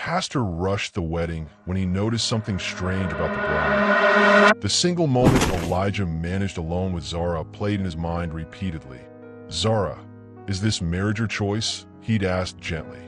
pastor rushed the wedding when he noticed something strange about the bride. The single moment Elijah managed alone with Zara played in his mind repeatedly. "Zara, is this marriage your choice?" he'd asked gently.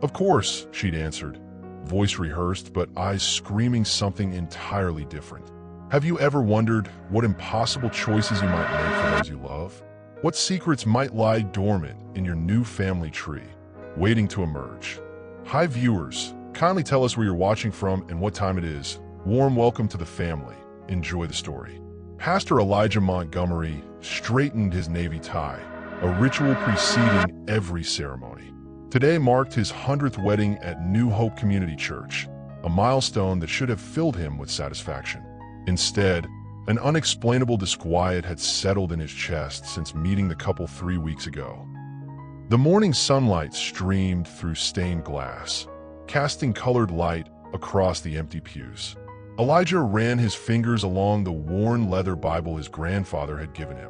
"Of course," she'd answered, voice rehearsed but eyes screaming something entirely different. "Have you ever wondered what impossible choices you might make for those you love? What secrets might lie dormant in your new family tree, waiting to emerge?" Hi viewers, kindly tell us where you're watching from and what time it is. Warm welcome to the family. Enjoy the story. Pastor Elijah Montgomery straightened his navy tie, a ritual preceding every ceremony. Today marked his 100th wedding at New Hope Community Church, a milestone that should have filled him with satisfaction. Instead, an unexplainable disquiet had settled in his chest since meeting the couple 3 weeks ago. The morning sunlight streamed through stained glass, casting colored light across the empty pews. Elijah ran his fingers along the worn leather Bible his grandfather had given him.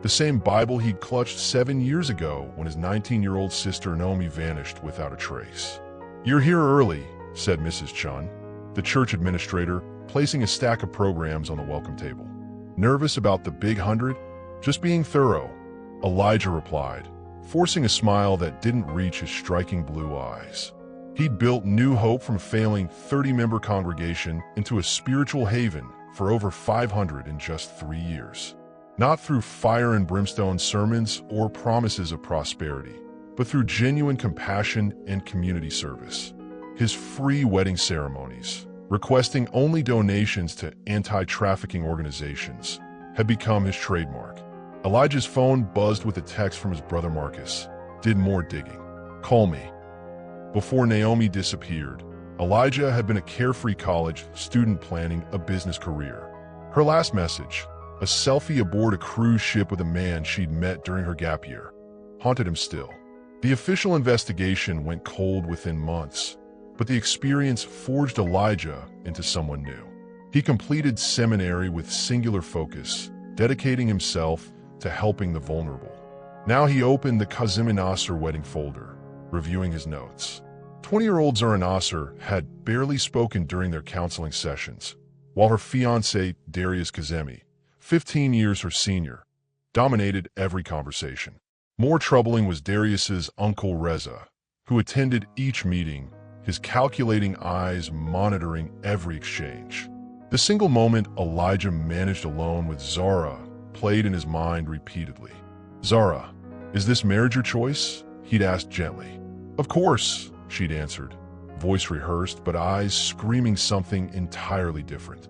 The same Bible he'd clutched 7 years ago when his 19-year-old sister Naomi vanished without a trace. "You're here early," said Mrs. Chun, the church administrator, placing a stack of programs on the welcome table. "Nervous about the big 100? Just being thorough," Elijah replied, forcing a smile that didn't reach his striking blue eyes. He'd built New Hope from a failing 30-member congregation into a spiritual haven for over 500 in just 3 years. Not through fire and brimstone sermons or promises of prosperity, but through genuine compassion and community service. His free wedding ceremonies, requesting only donations to anti-trafficking organizations, had become his trademark. Elijah's phone buzzed with a text from his brother Marcus. "Did more digging. Call me." Before Naomi disappeared, Elijah had been a carefree college student planning a business career. Her last message, a selfie aboard a cruise ship with a man she'd met during her gap year, haunted him still. The official investigation went cold within months, but the experience forged Elijah into someone new. He completed seminary with singular focus, dedicating himself to helping the vulnerable. Now he opened the Kazim Nasser wedding folder, reviewing his notes. 20-year-old Zara Nasser had barely spoken during their counseling sessions, while her fiancé, Darius Kazemi, 15 years her senior, dominated every conversation. More troubling was Darius's uncle Reza, who attended each meeting, his calculating eyes monitoring every exchange. The single moment Elijah managed alone with Zara played in his mind repeatedly. "Zara, is this marriage your choice?" he'd asked gently. "Of course," she'd answered, voice rehearsed but eyes screaming something entirely different.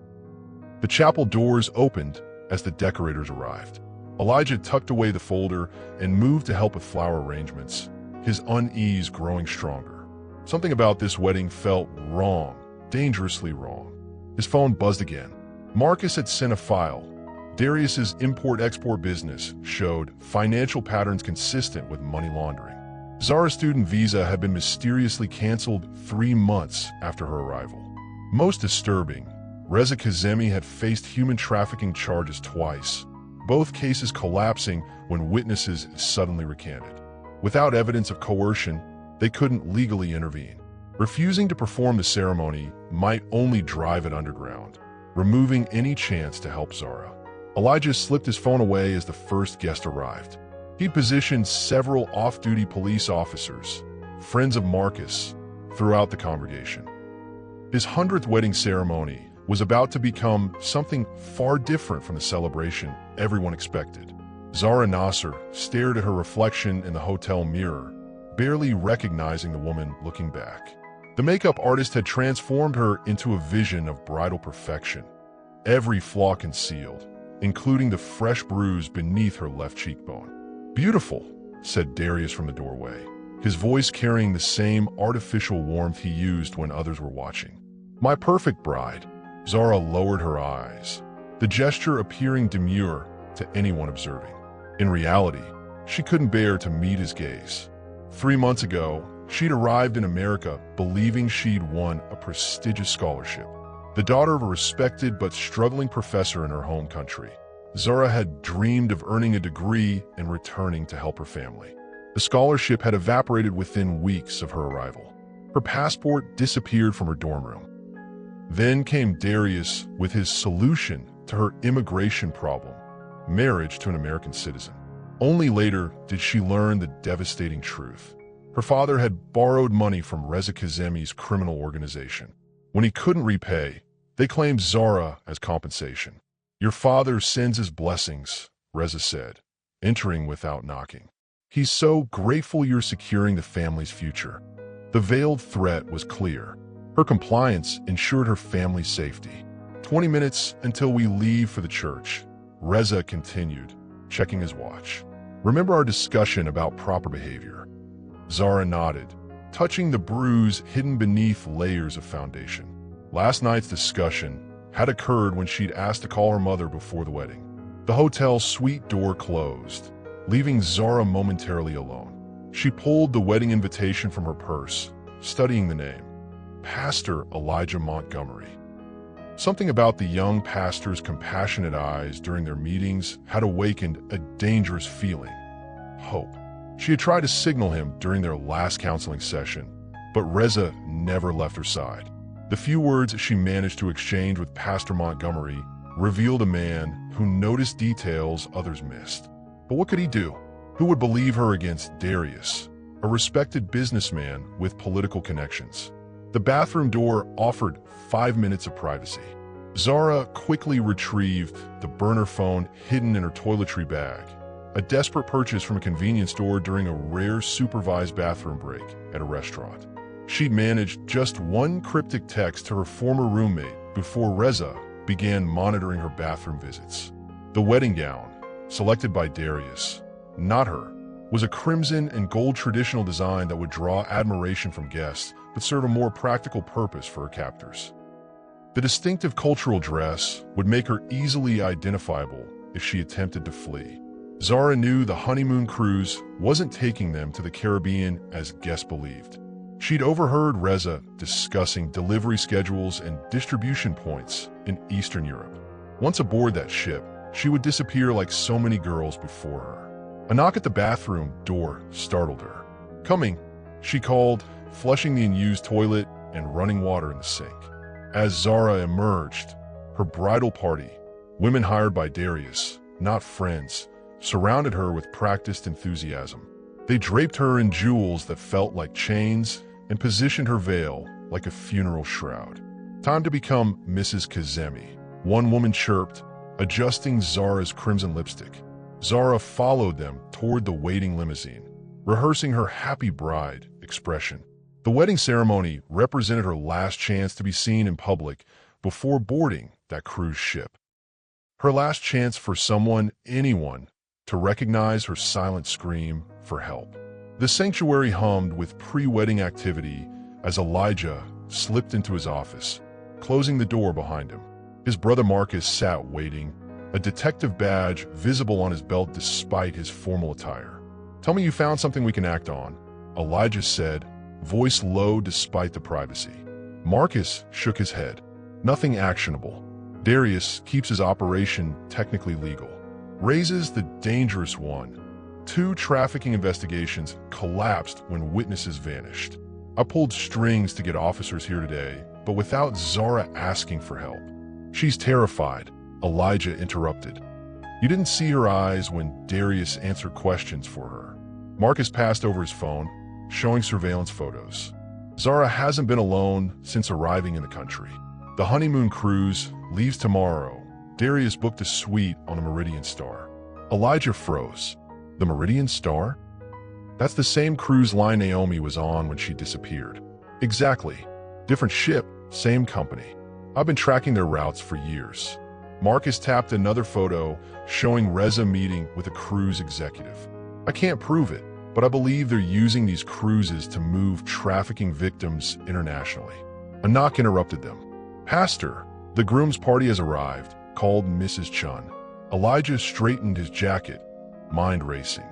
The chapel doors opened as the decorators arrived. Elijah tucked away the folder and moved to help with flower arrangements, his unease growing stronger. Something about this wedding felt wrong, dangerously wrong. His phone buzzed again. Marcus had sent a file. Darius's import-export business showed financial patterns consistent with money laundering. Zara's student visa had been mysteriously canceled 3 months after her arrival. Most disturbing, Reza Kazemi had faced human trafficking charges twice, both cases collapsing when witnesses suddenly recanted. Without evidence of coercion, they couldn't legally intervene. Refusing to perform the ceremony might only drive it underground, removing any chance to help Zara. Elijah slipped his phone away as the first guest arrived. He'd positioned several off-duty police officers, friends of Marcus, throughout the congregation. His 100th wedding ceremony was about to become something far different from the celebration everyone expected. Zara Nasser stared at her reflection in the hotel mirror, barely recognizing the woman looking back. The makeup artist had transformed her into a vision of bridal perfection, every flaw concealed, including the fresh bruise beneath her left cheekbone. "Beautiful," said Darius from the doorway, his voice carrying the same artificial warmth he used when others were watching. "My perfect bride." Zara lowered her eyes, the gesture appearing demure to anyone observing. In reality, she couldn't bear to meet his gaze. 3 months ago, she'd arrived in America believing she'd won a prestigious scholarship. The daughter of a respected but struggling professor in her home country, Zara had dreamed of earning a degree and returning to help her family. The scholarship had evaporated within weeks of her arrival. Her passport disappeared from her dorm room. Then came Darius with his solution to her immigration problem: marriage to an American citizen. Only later did she learn the devastating truth. Her father had borrowed money from Reza Kazemi's criminal organization. When he couldn't repay, they claimed Zara as compensation. "Your father sends his blessings," Reza said, entering without knocking. "He's so grateful you're securing the family's future." The veiled threat was clear. Her compliance ensured her family's safety. 20 minutes until we leave for the church," Reza continued, checking his watch. "Remember our discussion about proper behavior?" Zara nodded, touching the bruise hidden beneath layers of foundation. Last night's discussion had occurred when she'd asked to call her mother before the wedding. The hotel suite door closed, leaving Zara momentarily alone. She pulled the wedding invitation from her purse, studying the name: Pastor Elijah Montgomery. Something about the young pastor's compassionate eyes during their meetings had awakened a dangerous feeling: hope. She had tried to signal him during their last counseling session, but Reza never left her side. The few words she managed to exchange with Pastor Montgomery revealed a man who noticed details others missed. But what could he do? Who would believe her against Darius, a respected businessman with political connections? The bathroom door offered 5 minutes of privacy. Zara quickly retrieved the burner phone hidden in her toiletry bag, a desperate purchase from a convenience store during a rare supervised bathroom break at a restaurant. She'd managed just one cryptic text to her former roommate before Reza began monitoring her bathroom visits. The wedding gown, selected by Darius, not her, was a crimson and gold traditional design that would draw admiration from guests but serve a more practical purpose for her captors. The distinctive cultural dress would make her easily identifiable if she attempted to flee. Zara knew the honeymoon cruise wasn't taking them to the Caribbean as guests believed. She'd overheard Reza discussing delivery schedules and distribution points in Eastern Europe. Once aboard that ship, she would disappear like so many girls before her. A knock at the bathroom door startled her. "Coming," she called, flushing the unused toilet and running water in the sink. As Zara emerged, her bridal party, women hired by Darius, not friends, surrounded her with practiced enthusiasm. They draped her in jewels that felt like chains and positioned her veil like a funeral shroud. "Time to become Mrs. Kazemi," one woman chirped, adjusting Zara's crimson lipstick. Zara followed them toward the waiting limousine, rehearsing her happy bride expression. The wedding ceremony represented her last chance to be seen in public before boarding that cruise ship. Her last chance for someone, anyone, to recognize her silent scream for help. The sanctuary hummed with pre-wedding activity as Elijah slipped into his office, closing the door behind him. His brother Marcus sat waiting, a detective badge visible on his belt despite his formal attire. "Tell me you found something we can act on," Elijah said, voice low despite the privacy. Marcus shook his head. "Nothing actionable. Darius keeps his operation technically legal." Raises the dangerous one. 2 trafficking investigations collapsed when witnesses vanished. "I pulled strings to get officers here today, but without Zara asking for help." "She's terrified," Elijah interrupted. "You didn't see her eyes when Darius answered questions for her." Marcus passed over his phone, showing surveillance photos. "Zara hasn't been alone since arriving in the country. The honeymoon cruise leaves tomorrow. Darius booked a suite on the Meridian Star." Elijah froze. The Meridian Star? That's the same cruise line Naomi was on when she disappeared. Exactly. Different ship, same company. I've been tracking their routes for years. Marcus tapped another photo showing Reza meeting with a cruise executive. "I can't prove it, but I believe they're using these cruises to move trafficking victims internationally." A knock interrupted them. "Pastor, the groom's party has arrived," called Mrs. Chun. Elijah straightened his jacket, mind racing.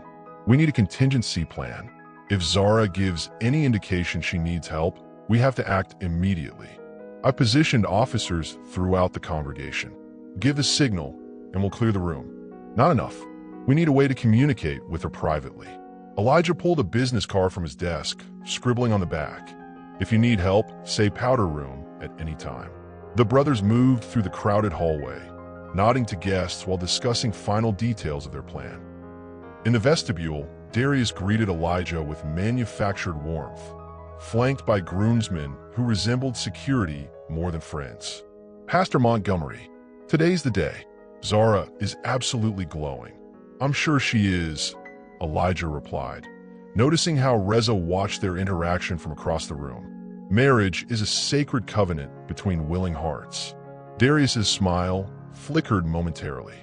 "We need a contingency plan. If Zara gives any indication she needs help, we have to act immediately. I positioned officers throughout the congregation. Give the signal, and we'll clear the room." "Not enough. We need a way to communicate with her privately." Elijah pulled a business card from his desk, scribbling on the back. If you need help, say powder room at any time. The brothers moved through the crowded hallway, nodding to guests while discussing final details of their plan. In the vestibule, Darius greeted Elijah with manufactured warmth, flanked by groomsmen who resembled security more than friends. Pastor Montgomery, today's the day. Zara is absolutely glowing. I'm sure she is, Elijah replied, noticing how Reza watched their interaction from across the room. Marriage is a sacred covenant between willing hearts. Darius's smile flickered momentarily.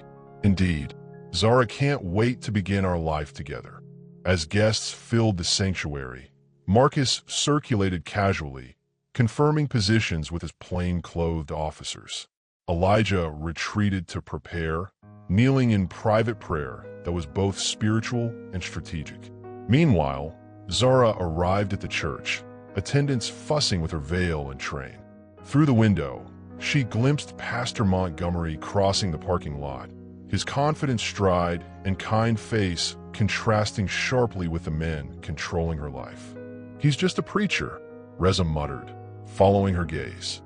Indeed, Zara can't wait to begin our life together. As guests filled the sanctuary, Marcus circulated casually, confirming positions with his plain-clothed officers. Elijah retreated to prepare, kneeling in private prayer that was both spiritual and strategic. Meanwhile, Zara arrived at the church, attendants fussing with her veil and train. Through the window, she glimpsed Pastor Montgomery crossing the parking lot, his confident stride and kind face contrasting sharply with the men controlling her life. "He's just a preacher," Reza muttered, following her gaze.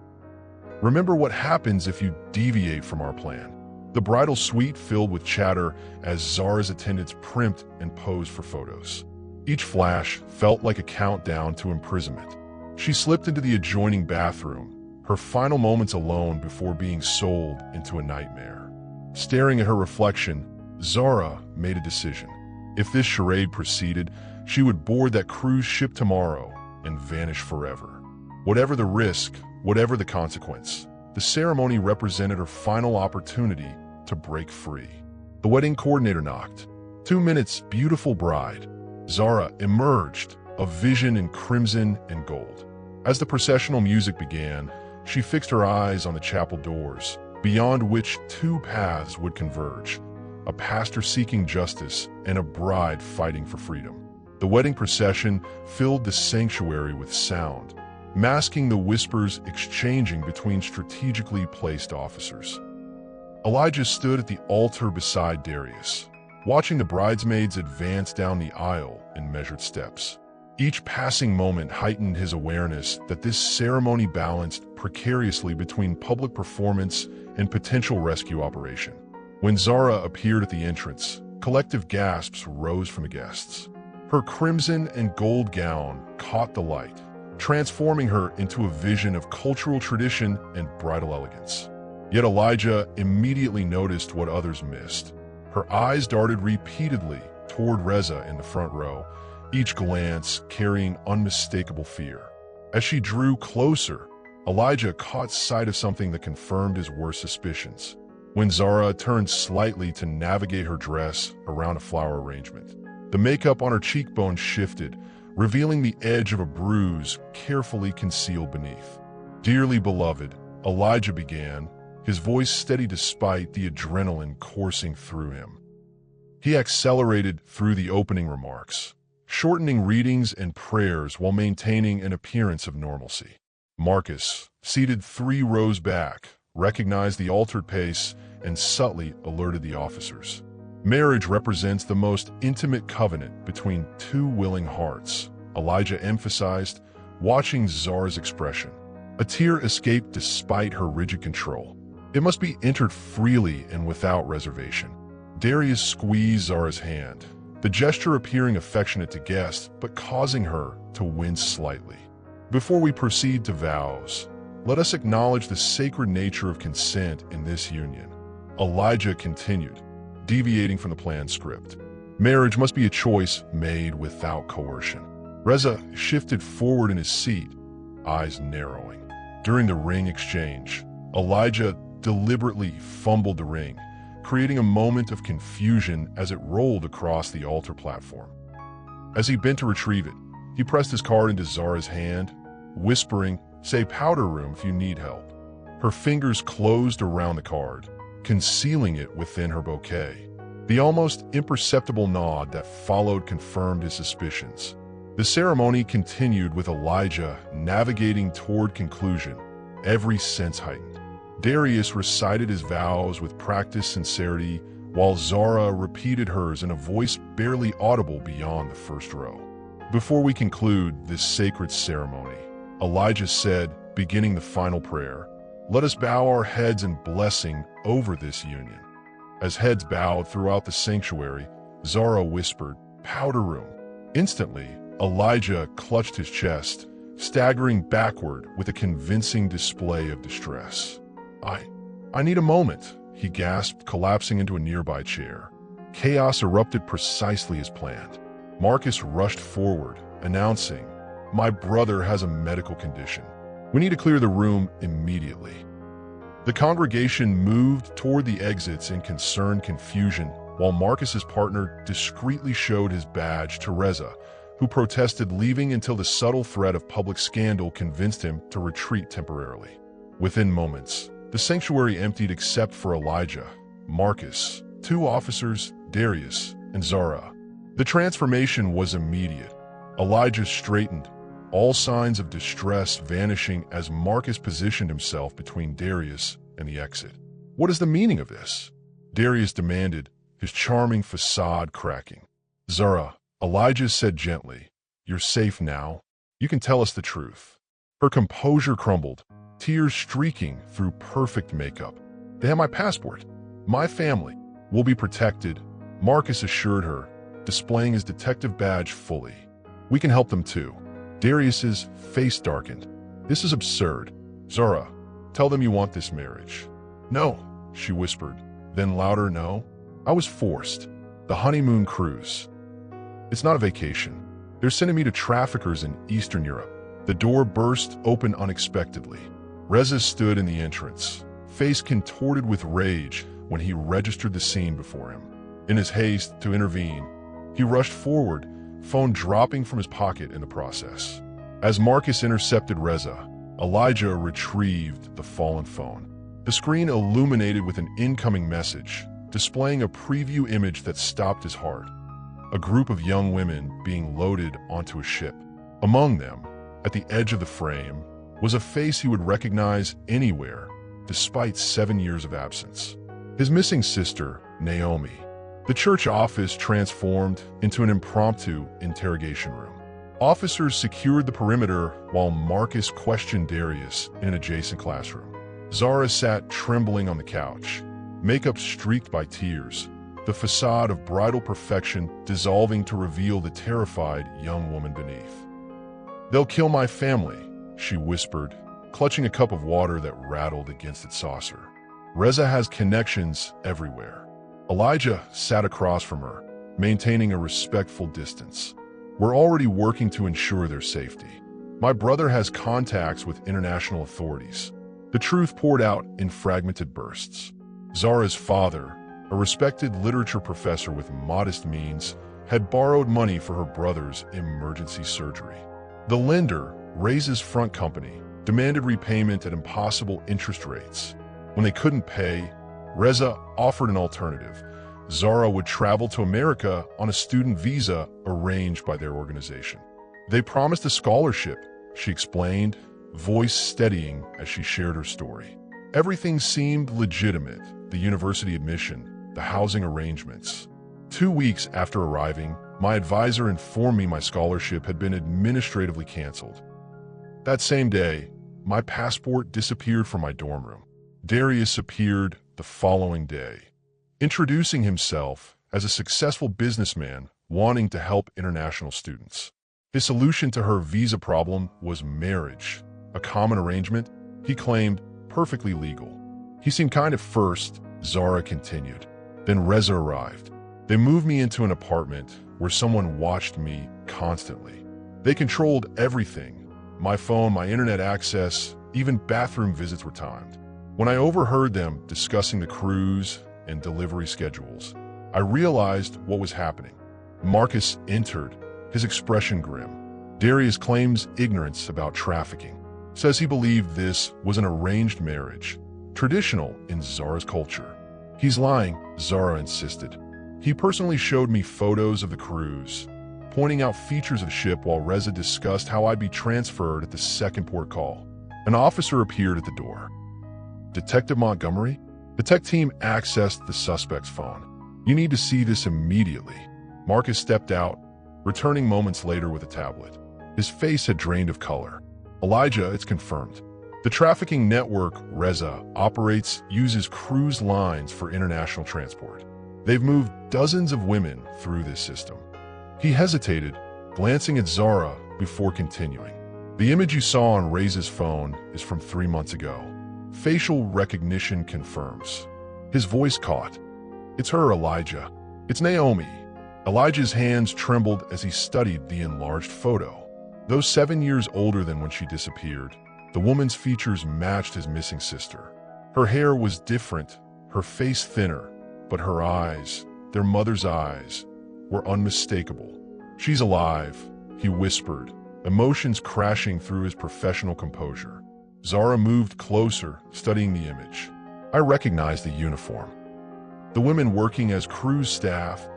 "Remember what happens if you deviate from our plan." The bridal suite filled with chatter as Zara's attendants primped and posed for photos. Each flash felt like a countdown to imprisonment. She slipped into the adjoining bathroom, her final moments alone before being sold into a nightmare. Staring at her reflection, Zara made a decision. If this charade proceeded, she would board that cruise ship tomorrow and vanish forever. Whatever the risk, whatever the consequence, the ceremony represented her final opportunity to break free. The wedding coordinator knocked. 2 minutes, beautiful bride. Zara emerged, a vision in crimson and gold. As the processional music began, she fixed her eyes on the chapel doors, beyond which 2 paths would converge, a pastor seeking justice and a bride fighting for freedom. The wedding procession filled the sanctuary with sound, masking the whispers exchanging between strategically placed officers. Elijah stood at the altar beside Darius, watching the bridesmaids advance down the aisle in measured steps. Each passing moment heightened his awareness that this ceremony balanced precariously between public performance and potential rescue operation. When Zara appeared at the entrance, collective gasps rose from the guests. Her crimson and gold gown caught the light, transforming her into a vision of cultural tradition and bridal elegance. Yet Elijah immediately noticed what others missed. Her eyes darted repeatedly toward Reza in the front row, each glance carrying unmistakable fear. As she drew closer, Elijah caught sight of something that confirmed his worst suspicions. When Zara turned slightly to navigate her dress around a flower arrangement, the makeup on her cheekbone shifted, revealing the edge of a bruise carefully concealed beneath. "Dearly beloved," Elijah began, his voice steady despite the adrenaline coursing through him. He accelerated through the opening remarks, shortening readings and prayers while maintaining an appearance of normalcy. Marcus, seated 3 rows back, recognized the altered pace and subtly alerted the officers. Marriage represents the most intimate covenant between 2 willing hearts, Elijah emphasized, watching Zara's expression. A tear escaped despite her rigid control. It must be entered freely and without reservation. Darius squeezed Zara's hand, the gesture appearing affectionate to guests but causing her to wince slightly. "Before we proceed to vows, let us acknowledge the sacred nature of consent in this union," Elijah continued, deviating from the planned script. "Marriage must be a choice made without coercion." Reza shifted forward in his seat, eyes narrowing. During the ring exchange, Elijah deliberately fumbled the ring, creating a moment of confusion as it rolled across the altar platform. As he bent to retrieve it, he pressed his card into Zara's hand, whispering, "Say powder room if you need help." Her fingers closed around the card, concealing it within her bouquet. The almost imperceptible nod that followed confirmed his suspicions. The ceremony continued with Elijah navigating toward conclusion, every sense heightened. Darius recited his vows with practiced sincerity, while Zara repeated hers in a voice barely audible beyond the first row. "Before we conclude this sacred ceremony," Elijah said, beginning the final prayer. Let us bow our heads in blessing over this union. As heads bowed throughout the sanctuary, Zara whispered, powder room. Instantly, Elijah clutched his chest, staggering backward with a convincing display of distress. I need a moment, he gasped, collapsing into a nearby chair. Chaos erupted precisely as planned. Marcus rushed forward, announcing, my brother has a medical condition. We need to clear the room immediately. The congregation moved toward the exits in concerned confusion, while Marcus's partner discreetly showed his badge to Reza, who protested, leaving until the subtle threat of public scandal convinced him to retreat temporarily. Within moments, the sanctuary emptied except for Elijah, Marcus, 2 officers, Darius, and Zara. The transformation was immediate. Elijah straightened, all signs of distress vanishing as Marcus positioned himself between Darius and the exit. What is the meaning of this? Darius demanded, his charming facade cracking. Zara, Elijah said gently, you're safe now. You can tell us the truth. Her composure crumbled, tears streaking through perfect makeup. They have my passport. My family will be protected, Marcus assured her, displaying his detective badge fully. We can help them too. Darius's face darkened. This is absurd. Zara, tell them you want this marriage. No, she whispered, then louder, no. I was forced. The honeymoon cruise. It's not a vacation. They're sending me to traffickers in Eastern Europe. The door burst open unexpectedly. Reza stood in the entrance, face contorted with rage when he registered the scene before him. In his haste to intervene, he rushed forward, phone dropping from his pocket in the process. As Marcus intercepted Reza, Elijah retrieved the fallen phone. The screen illuminated with an incoming message, displaying a preview image that stopped his heart. A group of young women being loaded onto a ship. Among them, at the edge of the frame, was a face he would recognize anywhere, despite 7 years of absence. His missing sister, Naomi. The church office transformed into an impromptu interrogation room. Officers secured the perimeter while Marcus questioned Darius in an adjacent classroom. Zara sat trembling on the couch, makeup streaked by tears, the facade of bridal perfection dissolving to reveal the terrified young woman beneath. They'll kill my family, she whispered, clutching a cup of water that rattled against its saucer. Reza has connections everywhere. Elijah sat across from her, maintaining a respectful distance. We're already working to ensure their safety. My brother has contacts with international authorities. The truth poured out in fragmented bursts. Zara's father, a respected literature professor with modest means, had borrowed money for her brother's emergency surgery. The lender, Reza's front company, demanded repayment at impossible interest rates. When they couldn't pay, Reza offered an alternative. Zara would travel to America on a student visa arranged by their organization. They promised a scholarship, she explained, voice steadying as she shared her story. Everything seemed legitimate, the university admission, the housing arrangements. 2 weeks after arriving, my advisor informed me my scholarship had been administratively canceled. That same day, my passport disappeared from my dorm room. Darius appeared the following day, introducing himself as a successful businessman wanting to help international students. His solution to her visa problem was marriage, a common arrangement, he claimed, perfectly legal. He seemed kind at first, Zara continued. Then Reza arrived. They moved me into an apartment where someone watched me constantly. They controlled everything. My phone, my internet access, even bathroom visits were timed. When I overheard them discussing the cruise and delivery schedules, I realized what was happening. Marcus entered, his expression grim. Darius claims ignorance about trafficking, says he believed this was an arranged marriage, traditional in Zara's culture. He's lying, Zara insisted. He personally showed me photos of the cruise, pointing out features of the ship while Reza discussed how I'd be transferred at the second port call. An officer appeared at the door. Detective Montgomery? The tech team accessed the suspect's phone. You need to see this immediately. Marcus stepped out, returning moments later with a tablet. His face had drained of color. Elijah, it's confirmed. The trafficking network, Reza, uses cruise lines for international transport. They've moved dozens of women through this system. He hesitated, glancing at Zara before continuing. The image you saw on Reza's phone is from 3 months ago. Facial recognition confirms. His voice caught. It's her, Elijah. It's Naomi. Elijah's hands trembled as he studied the enlarged photo. Though 7 years older than when she disappeared, the woman's features matched his missing sister. Her hair was different, her face thinner, but her eyes, their mother's eyes, were unmistakable. She's alive, he whispered, emotions crashing through his professional composure. Zara moved closer, studying the image. I recognized the uniform. The women working as cruise staff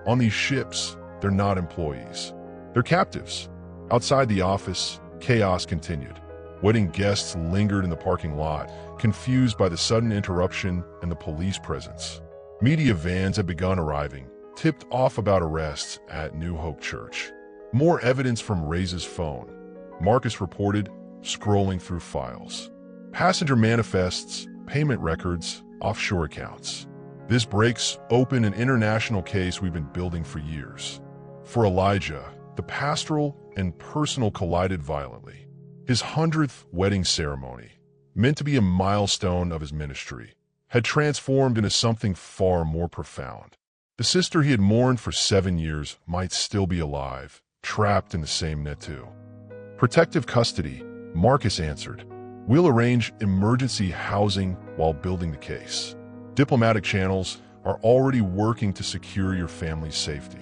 on these ships, they're not employees. They're captives. Outside the office, chaos continued. Wedding guests lingered in the parking lot, confused by the sudden interruption and the police presence. Media vans had begun arriving, tipped off about arrests at New Hope Church. More evidence from Reza's phone, Marcus reported, scrolling through files. Passenger manifests, payment records, offshore accounts. This breaks open an international case we've been building for years. For Elijah, the pastoral and personal collided violently. His 100th wedding ceremony, meant to be a milestone of his ministry, had transformed into something far more profound. The sister he had mourned for 7 years might still be alive, trapped in the same net too. Protective custody, Marcus answered. We'll arrange emergency housing while building the case. Diplomatic channels are already working to secure your family's safety.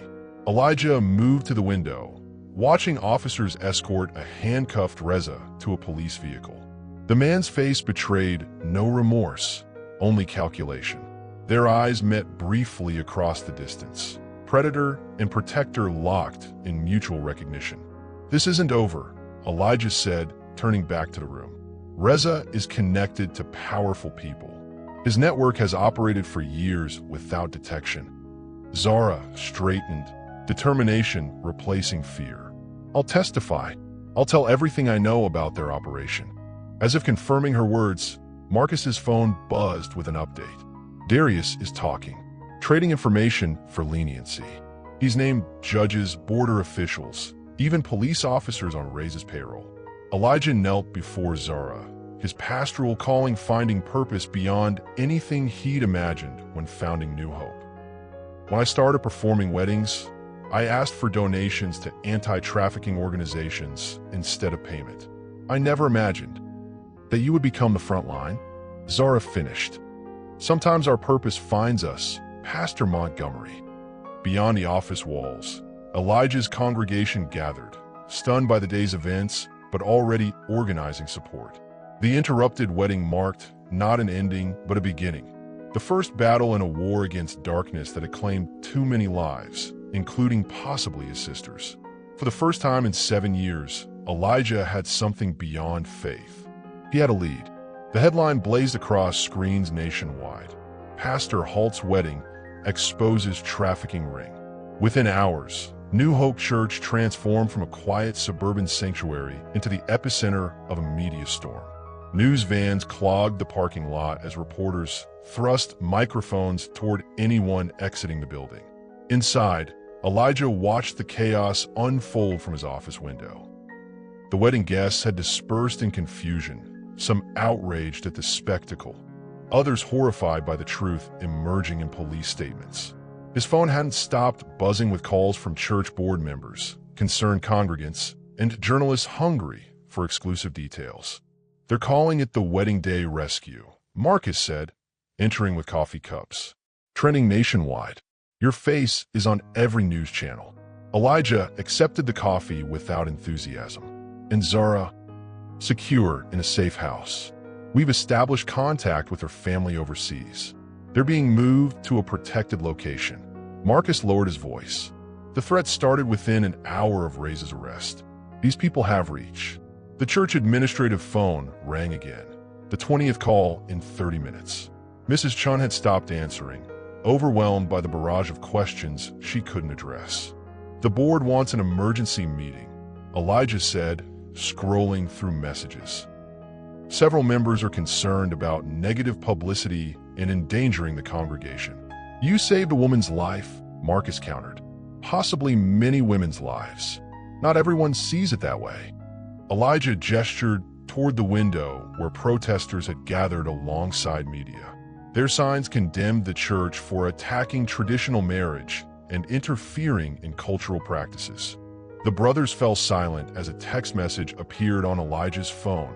Elijah moved to the window, watching officers escort a handcuffed Reza to a police vehicle. The man's face betrayed no remorse, only calculation. Their eyes met briefly across the distance. Predator and protector locked in mutual recognition. This isn't over, Elijah said, turning back to the room. Reza is connected to powerful people. His network has operated for years without detection. Zara straightened, determination replacing fear. I'll testify. I'll tell everything I know about their operation. As if confirming her words, Marcus's phone buzzed with an update. Darius is talking, trading information for leniency. He's named judges, border officials, even police officers on Reza's payroll. Elijah knelt before Zara, his pastoral calling finding purpose beyond anything he'd imagined when founding New Hope. When I started performing weddings, I asked for donations to anti-trafficking organizations instead of payment. I never imagined that you would become the front line. Zara finished. Sometimes our purpose finds us, Pastor Montgomery. Beyond the office walls, Elijah's congregation gathered, stunned by the day's events, but already organizing support. The interrupted wedding marked not an ending, but a beginning. The first battle in a war against darkness that had claimed too many lives, including possibly his sister's. For the first time in 7 years, Elijah had something beyond faith. He had a lead. The headline blazed across screens nationwide. Pastor halts wedding, exposes trafficking ring. Within hours, New Hope Church transformed from a quiet suburban sanctuary into the epicenter of a media storm. News vans clogged the parking lot as reporters thrust microphones toward anyone exiting the building. Inside, Elijah watched the chaos unfold from his office window. The wedding guests had dispersed in confusion, some outraged at the spectacle, others horrified by the truth emerging in police statements. His phone hadn't stopped buzzing with calls from church board members, concerned congregants, and journalists hungry for exclusive details. They're calling it the Wedding Day Rescue, Marcus said, entering with coffee cups. Trending nationwide. Your face is on every news channel. Elijah accepted the coffee without enthusiasm. And Zara, secure in a safe house. We've established contact with her family overseas. They're being moved to a protected location. Marcus lowered his voice. The threat started within an hour of Reza's arrest. These people have reach. The church administrative phone rang again. The 20th call in 30 minutes. Mrs. Chun had stopped answering, overwhelmed by the barrage of questions she couldn't address. The board wants an emergency meeting, Elijah said, scrolling through messages. Several members are concerned about negative publicity and endangering the congregation. "You saved a woman's life," Marcus countered. "Possibly many women's lives. Not everyone sees it that way." Elijah gestured toward the window where protesters had gathered alongside media. Their signs condemned the church for attacking traditional marriage and interfering in cultural practices. The brothers fell silent as a text message appeared on Elijah's phone,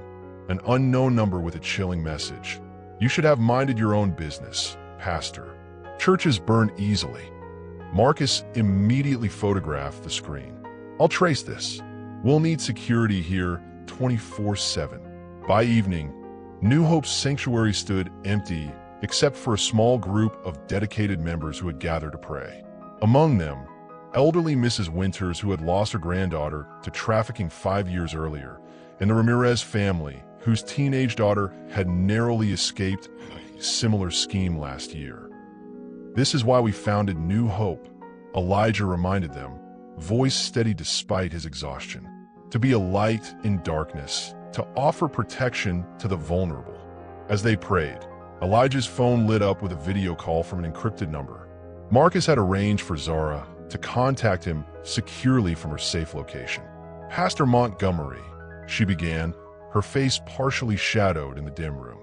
an unknown number with a chilling message. "You should have minded your own business, Pastor. Churches burn easily." Marcus immediately photographed the screen. "I'll trace this. We'll need security here 24/7. By evening, New Hope's sanctuary stood empty except for a small group of dedicated members who had gathered to pray. Among them, elderly Mrs. Winters, who had lost her granddaughter to trafficking 5 years earlier, and the Ramirez family, whose teenage daughter had narrowly escaped a similar scheme last year. "This is why we founded New Hope," Elijah reminded them, voice steady despite his exhaustion. "To be a light in darkness, to offer protection to the vulnerable." As they prayed, Elijah's phone lit up with a video call from an encrypted number. Marcus had arranged for Zara to contact him securely from her safe location. "Pastor Montgomery," she began, her face partially shadowed in the dim room.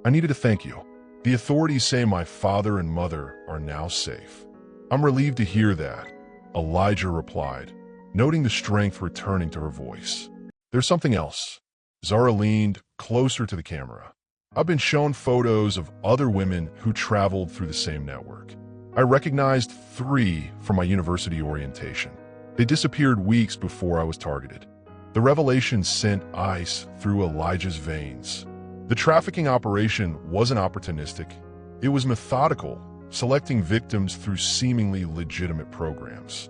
"I needed to thank you. The authorities say my father and mother are now safe." "I'm relieved to hear that," Elijah replied, noting the strength returning to her voice. "There's something else." Zara leaned closer to the camera. "I've been shown photos of other women who traveled through the same network. I recognized 3 from my university orientation. They disappeared weeks before I was targeted." The revelation sent ice through Elijah's veins. The trafficking operation wasn't opportunistic. It was methodical, selecting victims through seemingly legitimate programs.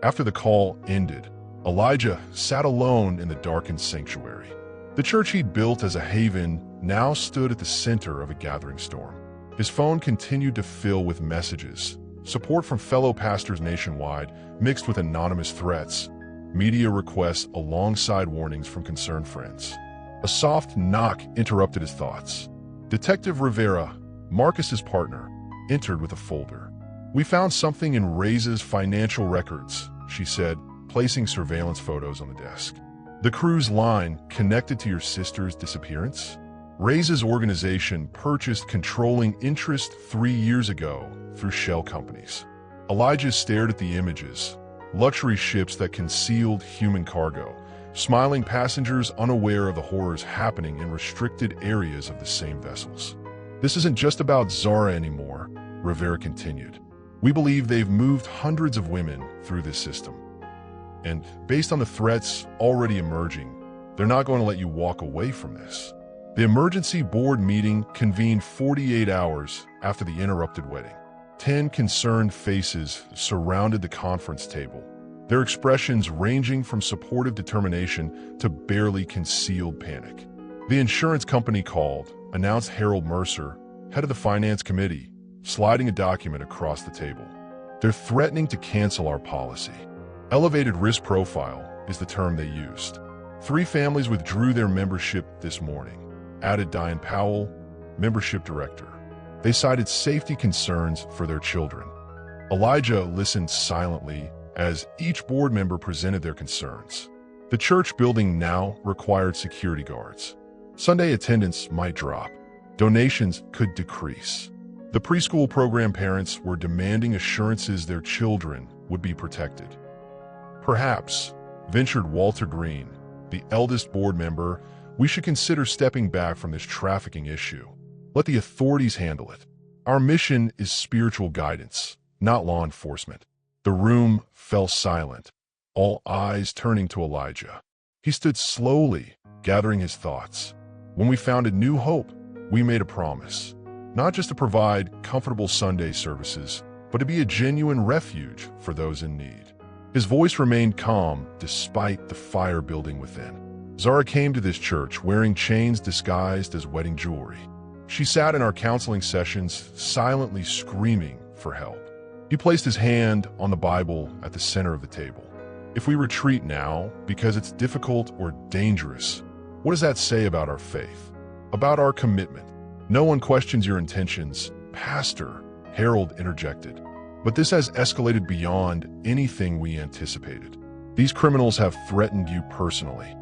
After the call ended, Elijah sat alone in the darkened sanctuary. The church he'd built as a haven now stood at the center of a gathering storm. His phone continued to fill with messages, support from fellow pastors nationwide, mixed with anonymous threats, media requests alongside warnings from concerned friends. A soft knock interrupted his thoughts. Detective Rivera, Marcus's partner, entered with a folder. "We found something in Reyes' financial records," she said, placing surveillance photos on the desk. "The cruise line connected to your sister's disappearance? Reyes' organization purchased controlling interest 3 years ago through shell companies." Elijah stared at the images, luxury ships that concealed human cargo, smiling passengers unaware of the horrors happening in restricted areas of the same vessels. "This isn't just about Zara anymore," Rivera continued. "We believe they've moved hundreds of women through this system. And based on the threats already emerging, they're not going to let you walk away from this." The emergency board meeting convened 48 hours after the interrupted wedding. 10 concerned faces surrounded the conference table, their expressions ranging from supportive determination to barely concealed panic. The insurance company called, announced Harold Mercer, head of the finance committee, sliding a document across the table. "They're threatening to cancel our policy." Elevated risk profile is the term they used. 3 families withdrew their membership this morning, added Diane Powell, membership director. They cited safety concerns for their children. Elijah listened silently as each board member presented their concerns. The church building now required security guards. Sunday attendance might drop. Donations could decrease. The preschool program parents were demanding assurances their children would be protected. "Perhaps," ventured Walter Green, the eldest board member, "we should consider stepping back from this trafficking issue. Let the authorities handle it. Our mission is spiritual guidance, not law enforcement." The room fell silent, all eyes turning to Elijah. He stood slowly, gathering his thoughts. "When we founded New Hope, we made a promise, not just to provide comfortable Sunday services, but to be a genuine refuge for those in need." His voice remained calm despite the fire building within. Zara came to this church wearing chains disguised as wedding jewelry. She sat in our counseling sessions, silently screaming for help. He placed his hand on the Bible at the center of the table. If we retreat now because it's difficult or dangerous, what does that say about our faith? About our commitment? No one questions your intentions, Pastor, Harold interjected. But this has escalated beyond anything we anticipated. These criminals have threatened you personally.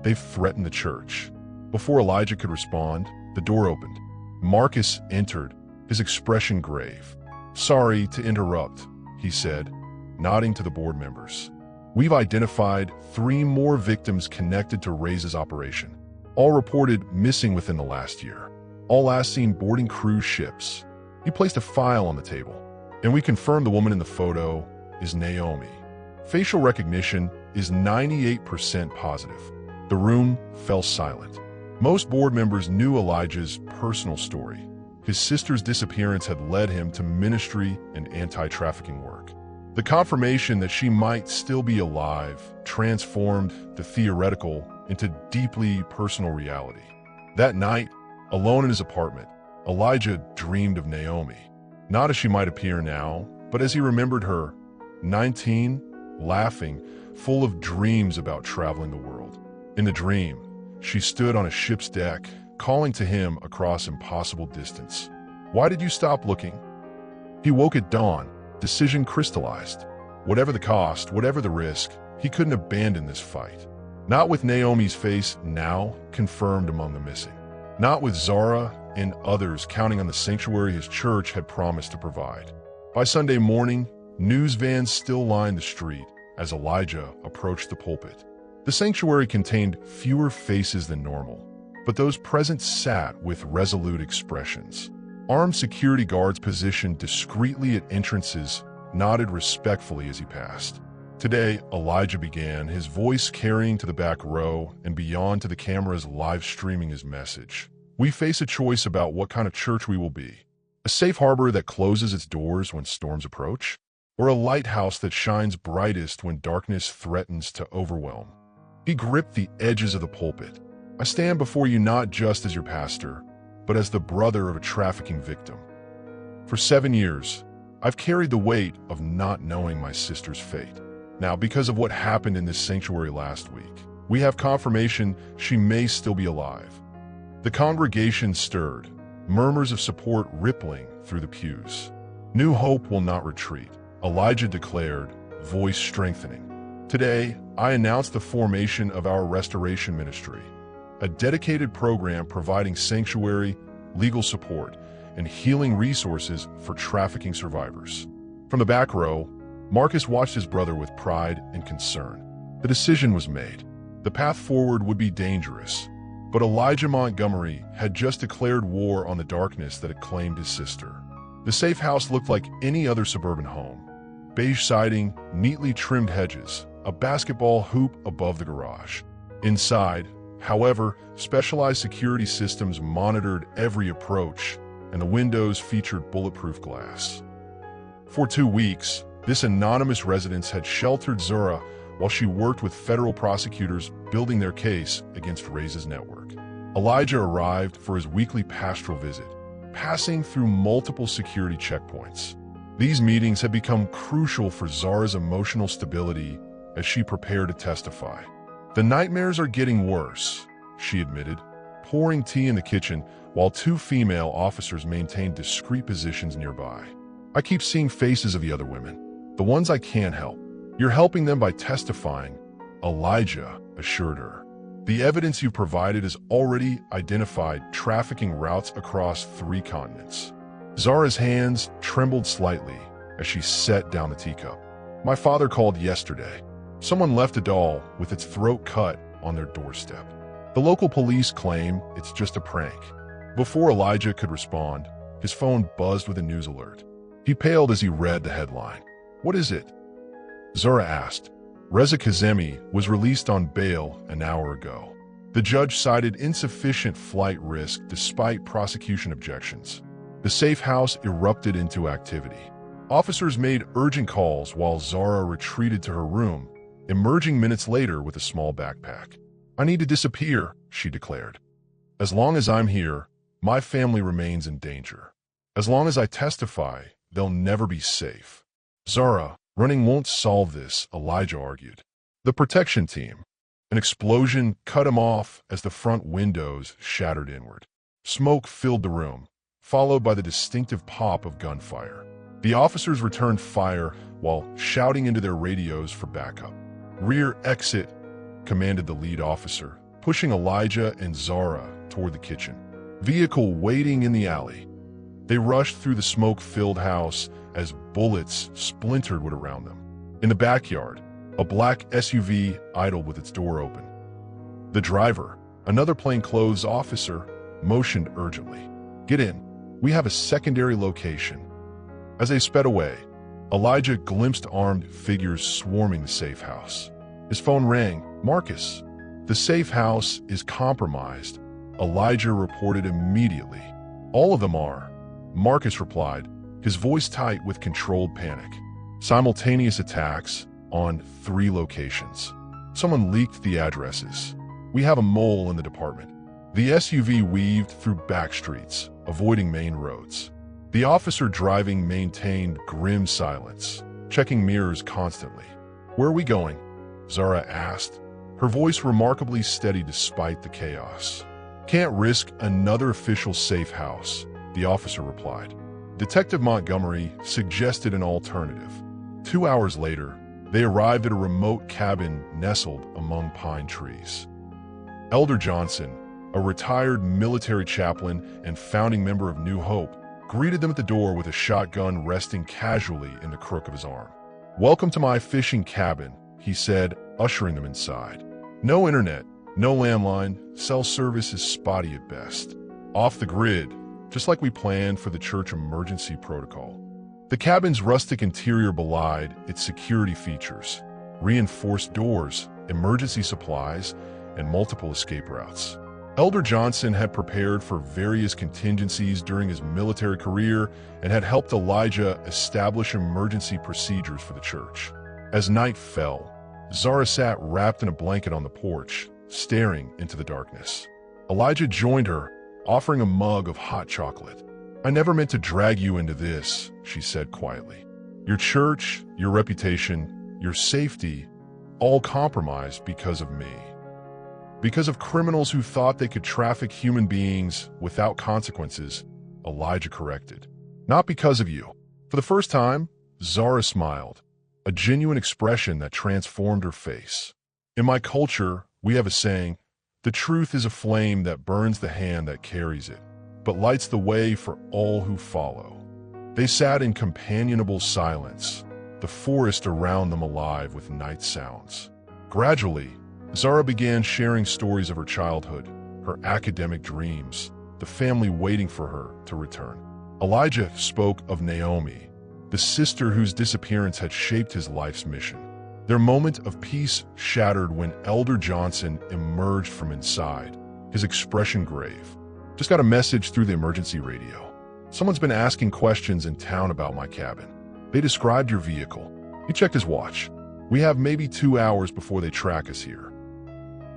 They've threatened the church. Before Elijah could respond, the door opened. Marcus entered, his expression grave. "Sorry to interrupt," he said, nodding to the board members. "We've identified 3 more victims connected to Ray's operation, all reported missing within the last year, all last seen boarding cruise ships." He placed a file on the table, and we confirmed the woman in the photo is Naomi. Facial recognition is 98% positive. The room fell silent. Most board members knew Elijah's personal story. His sister's disappearance had led him to ministry and anti-trafficking work. The confirmation that she might still be alive transformed the theoretical into deeply personal reality. That night, alone in his apartment, Elijah dreamed of Naomi. Not as she might appear now, but as he remembered her, 19, laughing, full of dreams about traveling the world. In the dream, she stood on a ship's deck, calling to him across impossible distance. "Why did you stop looking?" He woke at dawn, decision crystallized. Whatever the cost, whatever the risk, he couldn't abandon this fight. Not with Naomi's face now confirmed among the missing. Not with Zara and others counting on the sanctuary his church had promised to provide. By Sunday morning, news vans still lined the street as Elijah approached the pulpit. The sanctuary contained fewer faces than normal, but those present sat with resolute expressions. Armed security guards positioned discreetly at entrances nodded respectfully as he passed. Today, Elijah began, his voice carrying to the back row and beyond to the cameras live streaming his message. We face a choice about what kind of church we will be. A safe harbor that closes its doors when storms approach, or a lighthouse that shines brightest when darkness threatens to overwhelm. He gripped the edges of the pulpit. "I stand before you not just as your pastor, but as the brother of a trafficking victim. For 7 years, I've carried the weight of not knowing my sister's fate. Now, because of what happened in this sanctuary last week, we have confirmation she may still be alive." The congregation stirred, murmurs of support rippling through the pews. "New hope will not retreat," Elijah declared, voice strengthening. "Today, I announce the formation of our restoration ministry, a dedicated program providing sanctuary, legal support, and healing resources for trafficking survivors." From the back row, Marcus watched his brother with pride and concern. The decision was made. The path forward would be dangerous, but Elijah Montgomery had just declared war on the darkness that had claimed his sister. The safe house looked like any other suburban home. Beige siding, neatly trimmed hedges, a basketball hoop above the garage. Inside, however, specialized security systems monitored every approach, and the windows featured bulletproof glass. For 2 weeks, this anonymous residence had sheltered Zura while she worked with federal prosecutors building their case against Ray's network. Elijah arrived for his weekly pastoral visit, passing through multiple security checkpoints. These meetings had become crucial for Zara's emotional stability as she prepared to testify. "The nightmares are getting worse," she admitted, pouring tea in the kitchen while 2 female officers maintained discreet positions nearby. "I keep seeing faces of the other women, the ones I can't help." "You're helping them by testifying," Elijah assured her. "The evidence you provided has already identified trafficking routes across 3 continents." Zara's hands trembled slightly as she set down the teacup. "My father called yesterday. Someone left a doll with its throat cut on their doorstep. The local police claim it's just a prank." Before Elijah could respond, his phone buzzed with a news alert. He paled as he read the headline. "What is it?" Zara asked. "Reza Kazemi was released on bail an hour ago. The judge cited insufficient flight risk despite prosecution objections." The safe house erupted into activity. Officers made urgent calls while Zara retreated to her room, emerging minutes later with a small backpack. "I need to disappear," she declared. "As long as I'm here, my family remains in danger. As long as I testify, they'll never be safe." Zara, Running won't solve this, Elijah argued. The protection team. An explosion cut him off as the front windows shattered inward. Smoke filled the room, followed by the distinctive pop of gunfire. The officers returned fire while shouting into their radios for backup. "Rear exit," commanded the lead officer, pushing Elijah and Zara toward the kitchen. Vehicle waiting in the alley. They rushed through the smoke-filled house as bullets splintered wood around them. In the backyard, a black SUV idled with its door open. The driver, another plainclothes officer, motioned urgently. "Get in. We have a secondary location." As they sped away, Elijah glimpsed armed figures swarming the safe house. His phone rang. "Marcus, the safe house is compromised," Elijah reported immediately. "All of them are," Marcus replied, his voice tight with controlled panic. Simultaneous attacks on 3 locations. Someone leaked the addresses. "We have a mole in the department." The SUV weaved through back streets, avoiding main roads. The officer driving maintained grim silence, checking mirrors constantly. "Where are we going?" Zara asked, her voice remarkably steady despite the chaos. "Can't risk another official safe house," the officer replied. Detective Montgomery suggested an alternative. 2 hours later, they arrived at a remote cabin nestled among pine trees. Elder Johnson, a retired military chaplain and founding member of New Hope, greeted them at the door with a shotgun resting casually in the crook of his arm. "Welcome to my fishing cabin," he said, ushering them inside. "No internet, no landline, cell service is spotty at best. Off the grid, just like we planned for the church emergency protocol." The cabin's rustic interior belied its security features: reinforced doors, emergency supplies, and multiple escape routes. Elder Johnson had prepared for various contingencies during his military career and had helped Elijah establish emergency procedures for the church. As night fell, Zara sat wrapped in a blanket on the porch, staring into the darkness. Elijah joined her, offering a mug of hot chocolate. "I never meant to drag you into this," she said quietly. "Your church, your reputation, your safety, all compromised because of me. Because of criminals who thought they could traffic human beings without consequences," Elijah corrected. "Not because of you." For the first time, Zara smiled, a genuine expression that transformed her face. "In my culture, we have a saying, 'The truth is a flame that burns the hand that carries it, but lights the way for all who follow.'" They sat in companionable silence, the forest around them alive with night sounds. Gradually, Zara began sharing stories of her childhood, her academic dreams, the family waiting for her to return. Elijah spoke of Naomi, the sister whose disappearance had shaped his life's mission. Their moment of peace shattered when Elder Johnson emerged from inside, his expression grave. "Just got a message through the emergency radio. Someone's been asking questions in town about my cabin. They described your vehicle." He checked his watch. "We have maybe 2 hours before they track us here."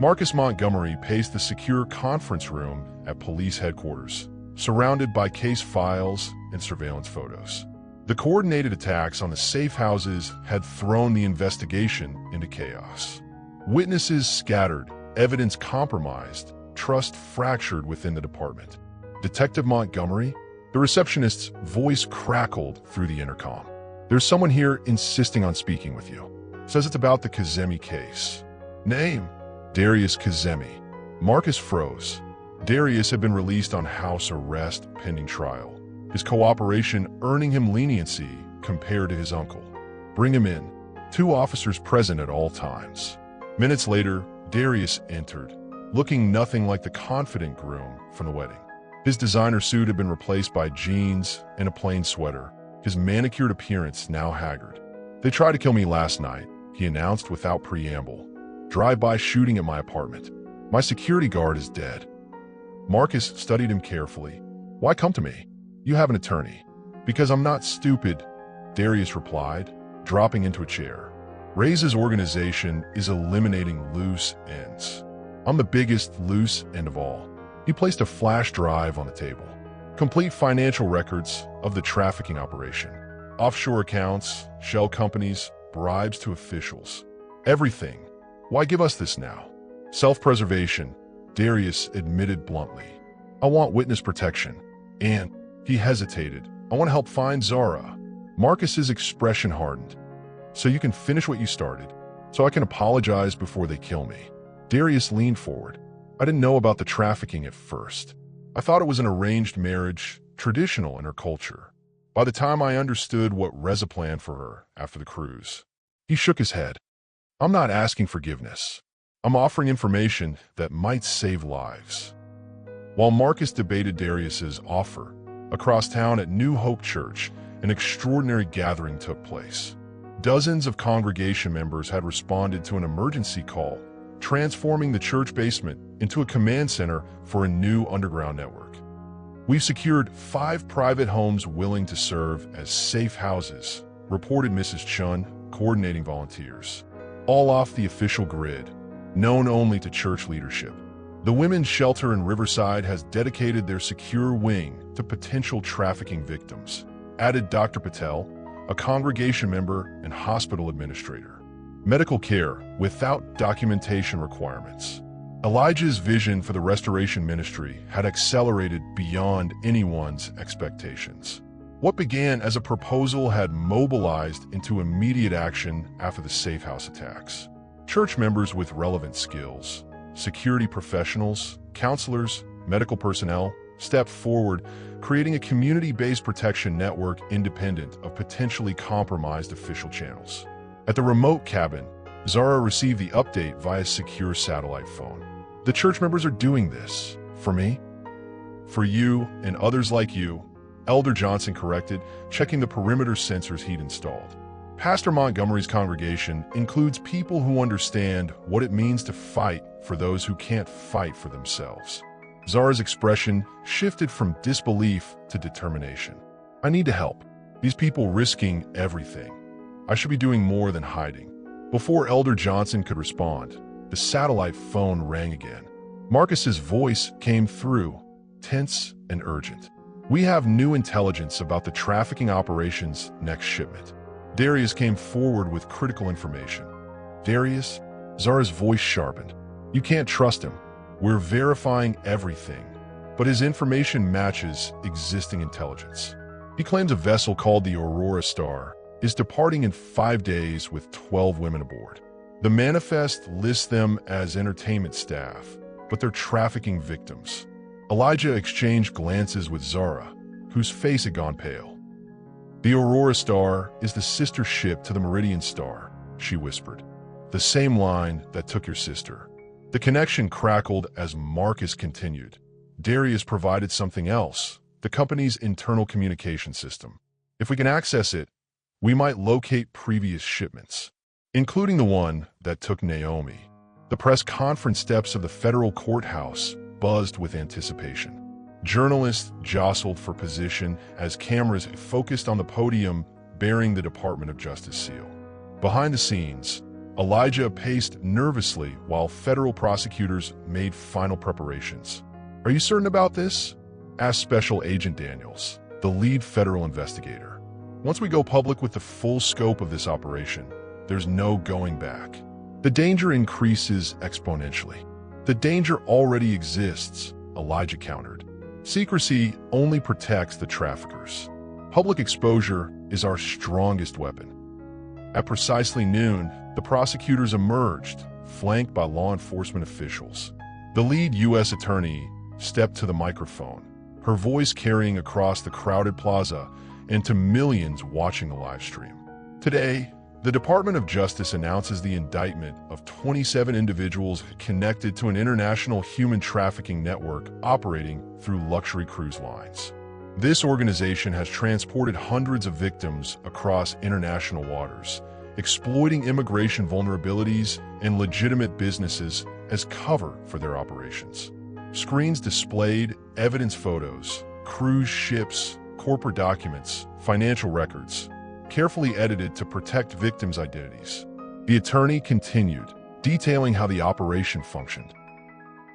Marcus Montgomery paced the secure conference room at police headquarters, surrounded by case files and surveillance photos. The coordinated attacks on the safe houses had thrown the investigation into chaos. Witnesses scattered, evidence compromised, trust fractured within the department. "Detective Montgomery?" The receptionist's voice crackled through the intercom. "There's someone here insisting on speaking with you. Says it's about the Kazemi case." "Name?" "Darius Kazemi." Marcus froze. Darius had been released on house arrest pending trial, his cooperation earning him leniency compared to his uncle. "Bring him in." 2 officers present at all times. Minutes later, Darius entered, looking nothing like the confident groom from the wedding. His designer suit had been replaced by jeans and a plain sweater, his manicured appearance now haggard. "They tried to kill me last night," he announced without preamble. "Drive-by shooting at my apartment. My security guard is dead." Marcus studied him carefully. "Why come to me? You have an attorney." "Because I'm not stupid," Darius replied, dropping into a chair. "Ray's organization is eliminating loose ends. I'm the biggest loose end of all." He placed a flash drive on the table. "Complete financial records of the trafficking operation. Offshore accounts, shell companies, bribes to officials. Everything. Why give us this now? Self-preservation, Darius admitted bluntly. I want witness protection. And he hesitated. I want to help find Zara. Marcus's expression hardened. So you can finish what you started. So I can apologize before they kill me. Darius leaned forward. I didn't know about the trafficking at first. I thought it was an arranged marriage, traditional in her culture. By the time I understood what Reza planned for her after the cruise, he shook his head. I'm not asking forgiveness. I'm offering information that might save lives. While Marcus debated Darius's offer, across town at New Hope Church, an extraordinary gathering took place. Dozens of congregation members had responded to an emergency call, transforming the church basement into a command center for a new underground network. We've secured 5 private homes willing to serve as safe houses, reported Mrs. Chun, coordinating volunteers. All off the official grid, known only to church leadership. The women's shelter in Riverside has dedicated their secure wing to potential trafficking victims, added Dr. Patel, a congregation member and hospital administrator. Medical care without documentation requirements. Elijah's vision for the restoration ministry had accelerated beyond anyone's expectations. What began as a proposal had mobilized into immediate action after the safe house attacks. Church members with relevant skills, security professionals, counselors, medical personnel stepped forward, creating a community-based protection network independent of potentially compromised official channels. At the remote cabin, Zara received the update via secure satellite phone. The church members are doing this. For me? For you and others like you, Elder Johnson corrected, checking the perimeter sensors he'd installed. Pastor Montgomery's congregation includes people who understand what it means to fight for those who can't fight for themselves. Zara's expression shifted from disbelief to determination. I need to help. These people risking everything. I should be doing more than hiding. Before Elder Johnson could respond, the satellite phone rang again. Marcus's voice came through, tense and urgent. We have new intelligence about the trafficking operations next shipment. Darius came forward with critical information. Darius? Zara's voice sharpened. You can't trust him. We're verifying everything, but his information matches existing intelligence. He claims a vessel called the Aurora Star is departing in 5 days with 12 women aboard. The manifest lists them as entertainment staff, but they're trafficking victims. Elijah exchanged glances with Zara, whose face had gone pale. The Aurora Star is the sister ship to the Meridian Star, she whispered. The same line that took your sister. The connection crackled as Marcus continued. Darius provided something else, the company's internal communication system. If we can access it, we might locate previous shipments, including the one that took Naomi. The press conference steps of the federal courthouse buzzed with anticipation. Journalists jostled for position as cameras focused on the podium bearing the Department of Justice seal. Behind the scenes, Elijah paced nervously while federal prosecutors made final preparations. Are you certain about this? Asked Special Agent Daniels, the lead federal investigator. Once we go public with the full scope of this operation, there's no going back. The danger increases exponentially. The danger already exists, Elijah countered. Secrecy only protects the traffickers. Public exposure is our strongest weapon. At precisely noon, the prosecutors emerged, flanked by law enforcement officials. The lead U.S. attorney stepped to the microphone, her voice carrying across the crowded plaza and to millions watching the live stream. Today, the Department of Justice announces the indictment of 27 individuals connected to an international human trafficking network operating through luxury cruise lines. This organization has transported hundreds of victims across international waters, exploiting immigration vulnerabilities and legitimate businesses as cover for their operations. Screens displayed evidence photos, cruise ships, corporate documents, financial records, carefully edited to protect victims' identities. The attorney continued, detailing how the operation functioned.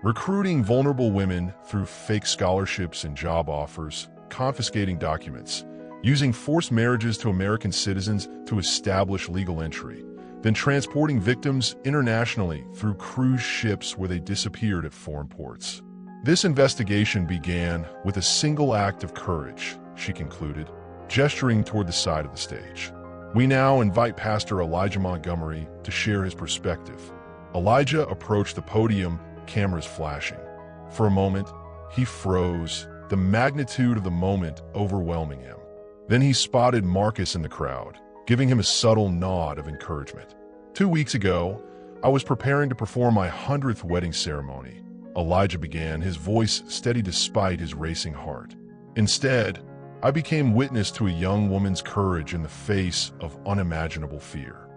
Recruiting vulnerable women through fake scholarships and job offers, confiscating documents, using forced marriages to American citizens to establish legal entry, then transporting victims internationally through cruise ships where they disappeared at foreign ports. This investigation began with a single act of courage, she concluded, gesturing toward the side of the stage. We now invite Pastor Elijah Montgomery to share his perspective. Elijah approached the podium, cameras flashing. For a moment, he froze, the magnitude of the moment overwhelming him. Then he spotted Marcus in the crowd, giving him a subtle nod of encouragement. 2 weeks ago, I was preparing to perform my 100th wedding ceremony. Elijah began, his voice steady despite his racing heart. Instead, I became witness to a young woman's courage in the face of unimaginable fear.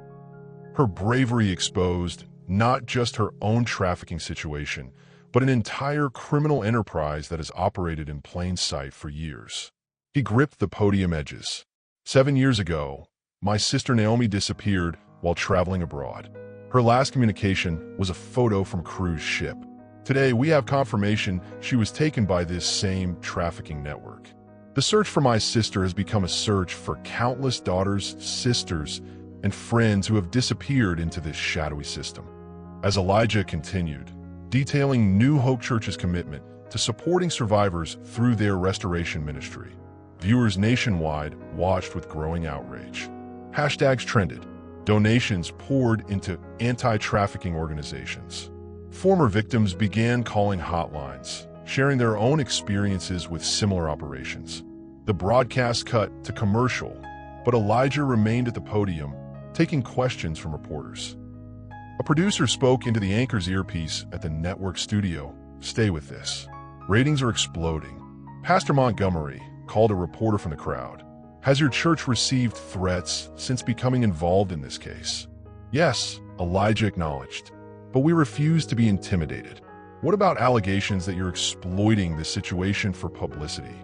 Her bravery exposed not just her own trafficking situation, but an entire criminal enterprise that has operated in plain sight for years. He gripped the podium edges. 7 years ago, my sister Naomi disappeared while traveling abroad. Her last communication was a photo from a cruise ship. Today, we have confirmation she was taken by this same trafficking network. The search for my sister has become a search for countless daughters, sisters, and friends who have disappeared into this shadowy system. As Elijah continued, detailing New Hope Church's commitment to supporting survivors through their restoration ministry, viewers nationwide watched with growing outrage. Hashtags trended. Donations poured into anti-trafficking organizations. Former victims began calling hotlines, sharing their own experiences with similar operations. The broadcast cut to commercial, but Elijah remained at the podium, taking questions from reporters. A producer spoke into the anchor's earpiece at the network studio. Stay with this. Ratings are exploding. Pastor Montgomery called a reporter from the crowd. Has your church received threats since becoming involved in this case? Yes, Elijah acknowledged, but we refuse to be intimidated. What about allegations that you're exploiting the situation for publicity?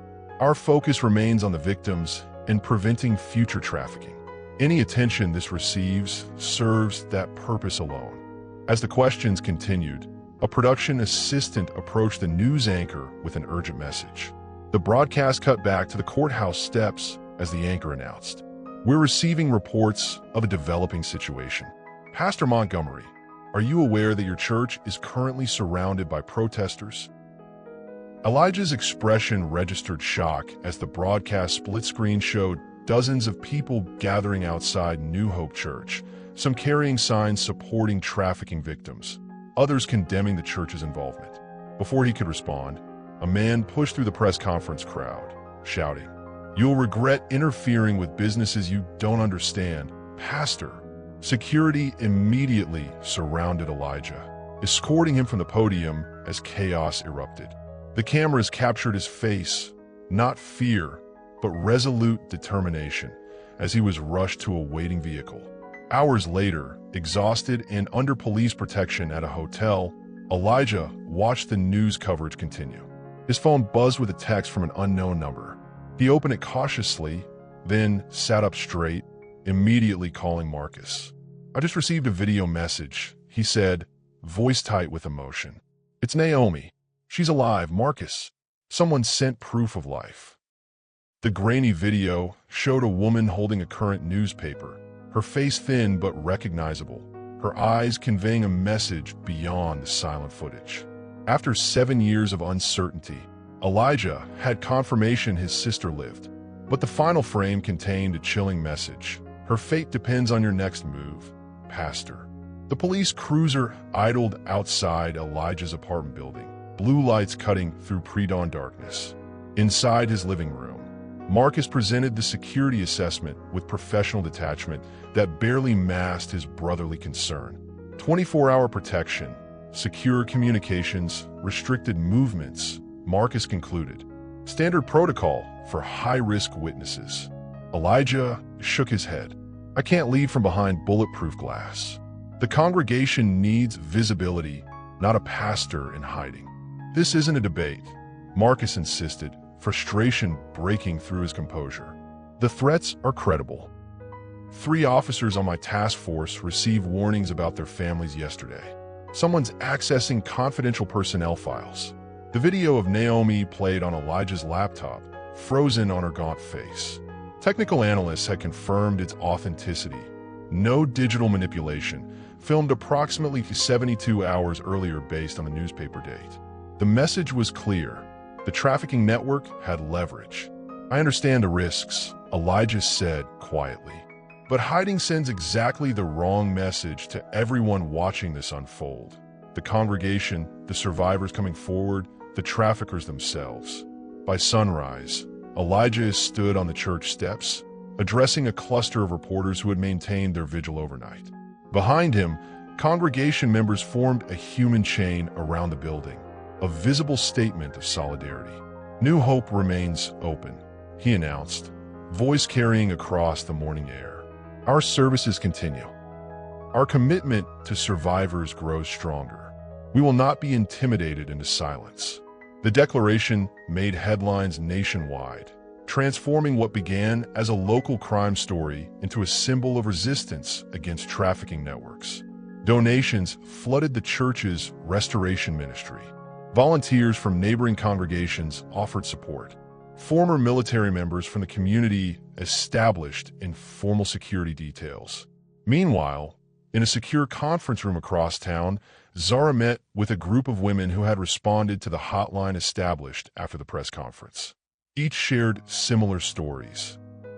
Our focus remains on the victims and preventing future trafficking. Any attention this receives serves that purpose alone. As the questions continued, a production assistant approached the news anchor with an urgent message. The broadcast cut back to the courthouse steps as the anchor announced, "We're receiving reports of a developing situation. Pastor Montgomery, are you aware that your church is currently surrounded by protesters?" Elijah's expression registered shock as the broadcast split screen showed dozens of people gathering outside New Hope Church, some carrying signs supporting trafficking victims, others condemning the church's involvement. Before he could respond, a man pushed through the press conference crowd, shouting, "You'll regret interfering with businesses you don't understand, Pastor." Security immediately surrounded Elijah, escorting him from the podium as chaos erupted. The cameras captured his face, not fear, but resolute determination, as he was rushed to a waiting vehicle. Hours later, exhausted and under police protection at a hotel, Elijah watched the news coverage continue. His phone buzzed with a text from an unknown number. He opened it cautiously, then sat up straight, immediately calling Marcus. "I just received a video message," he said, voice tight with emotion. "It's Naomi. She's alive, Marcus. Someone sent proof of life." The grainy video showed a woman holding a current newspaper, her face thin but recognizable, her eyes conveying a message beyond the silent footage. After 7 years of uncertainty, Elijah had confirmation his sister lived, but the final frame contained a chilling message. "Her fate depends on your next move, Pastor." The police cruiser idled outside Elijah's apartment building, blue lights cutting through pre-dawn darkness. Inside his living room, Marcus presented the security assessment with professional detachment that barely masked his brotherly concern. 24-hour protection, secure communications, restricted movements, Marcus concluded. Standard protocol for high-risk witnesses. Elijah shook his head. "I can't lead from behind bulletproof glass. The congregation needs visibility, not a pastor in hiding." "This isn't a debate," Marcus insisted, frustration breaking through his composure. "The threats are credible. 3 officers on my task force received warnings about their families yesterday. Someone's accessing confidential personnel files." The video of Naomi played on Elijah's laptop, frozen on her gaunt face. Technical analysts had confirmed its authenticity. No digital manipulation, filmed approximately 72 hours earlier based on the newspaper date. The message was clear. The trafficking network had leverage. "I understand the risks," Elijah said quietly. "But hiding sends exactly the wrong message to everyone watching this unfold. The congregation, the survivors coming forward, the traffickers themselves." By sunrise, Elijah stood on the church steps, addressing a cluster of reporters who had maintained their vigil overnight. Behind him, congregation members formed a human chain around the building, a visible statement of solidarity. "New Hope remains open," he announced, voice carrying across the morning air. "Our services continue. Our commitment to survivors grows stronger. We will not be intimidated into silence." The declaration made headlines nationwide, transforming what began as a local crime story into a symbol of resistance against trafficking networks. Donations flooded the church's restoration ministry. Volunteers from neighboring congregations offered support. Former military members from the community established informal security details. Meanwhile, in a secure conference room across town, Zara met with a group of women who had responded to the hotline established after the press conference. Each shared similar stories: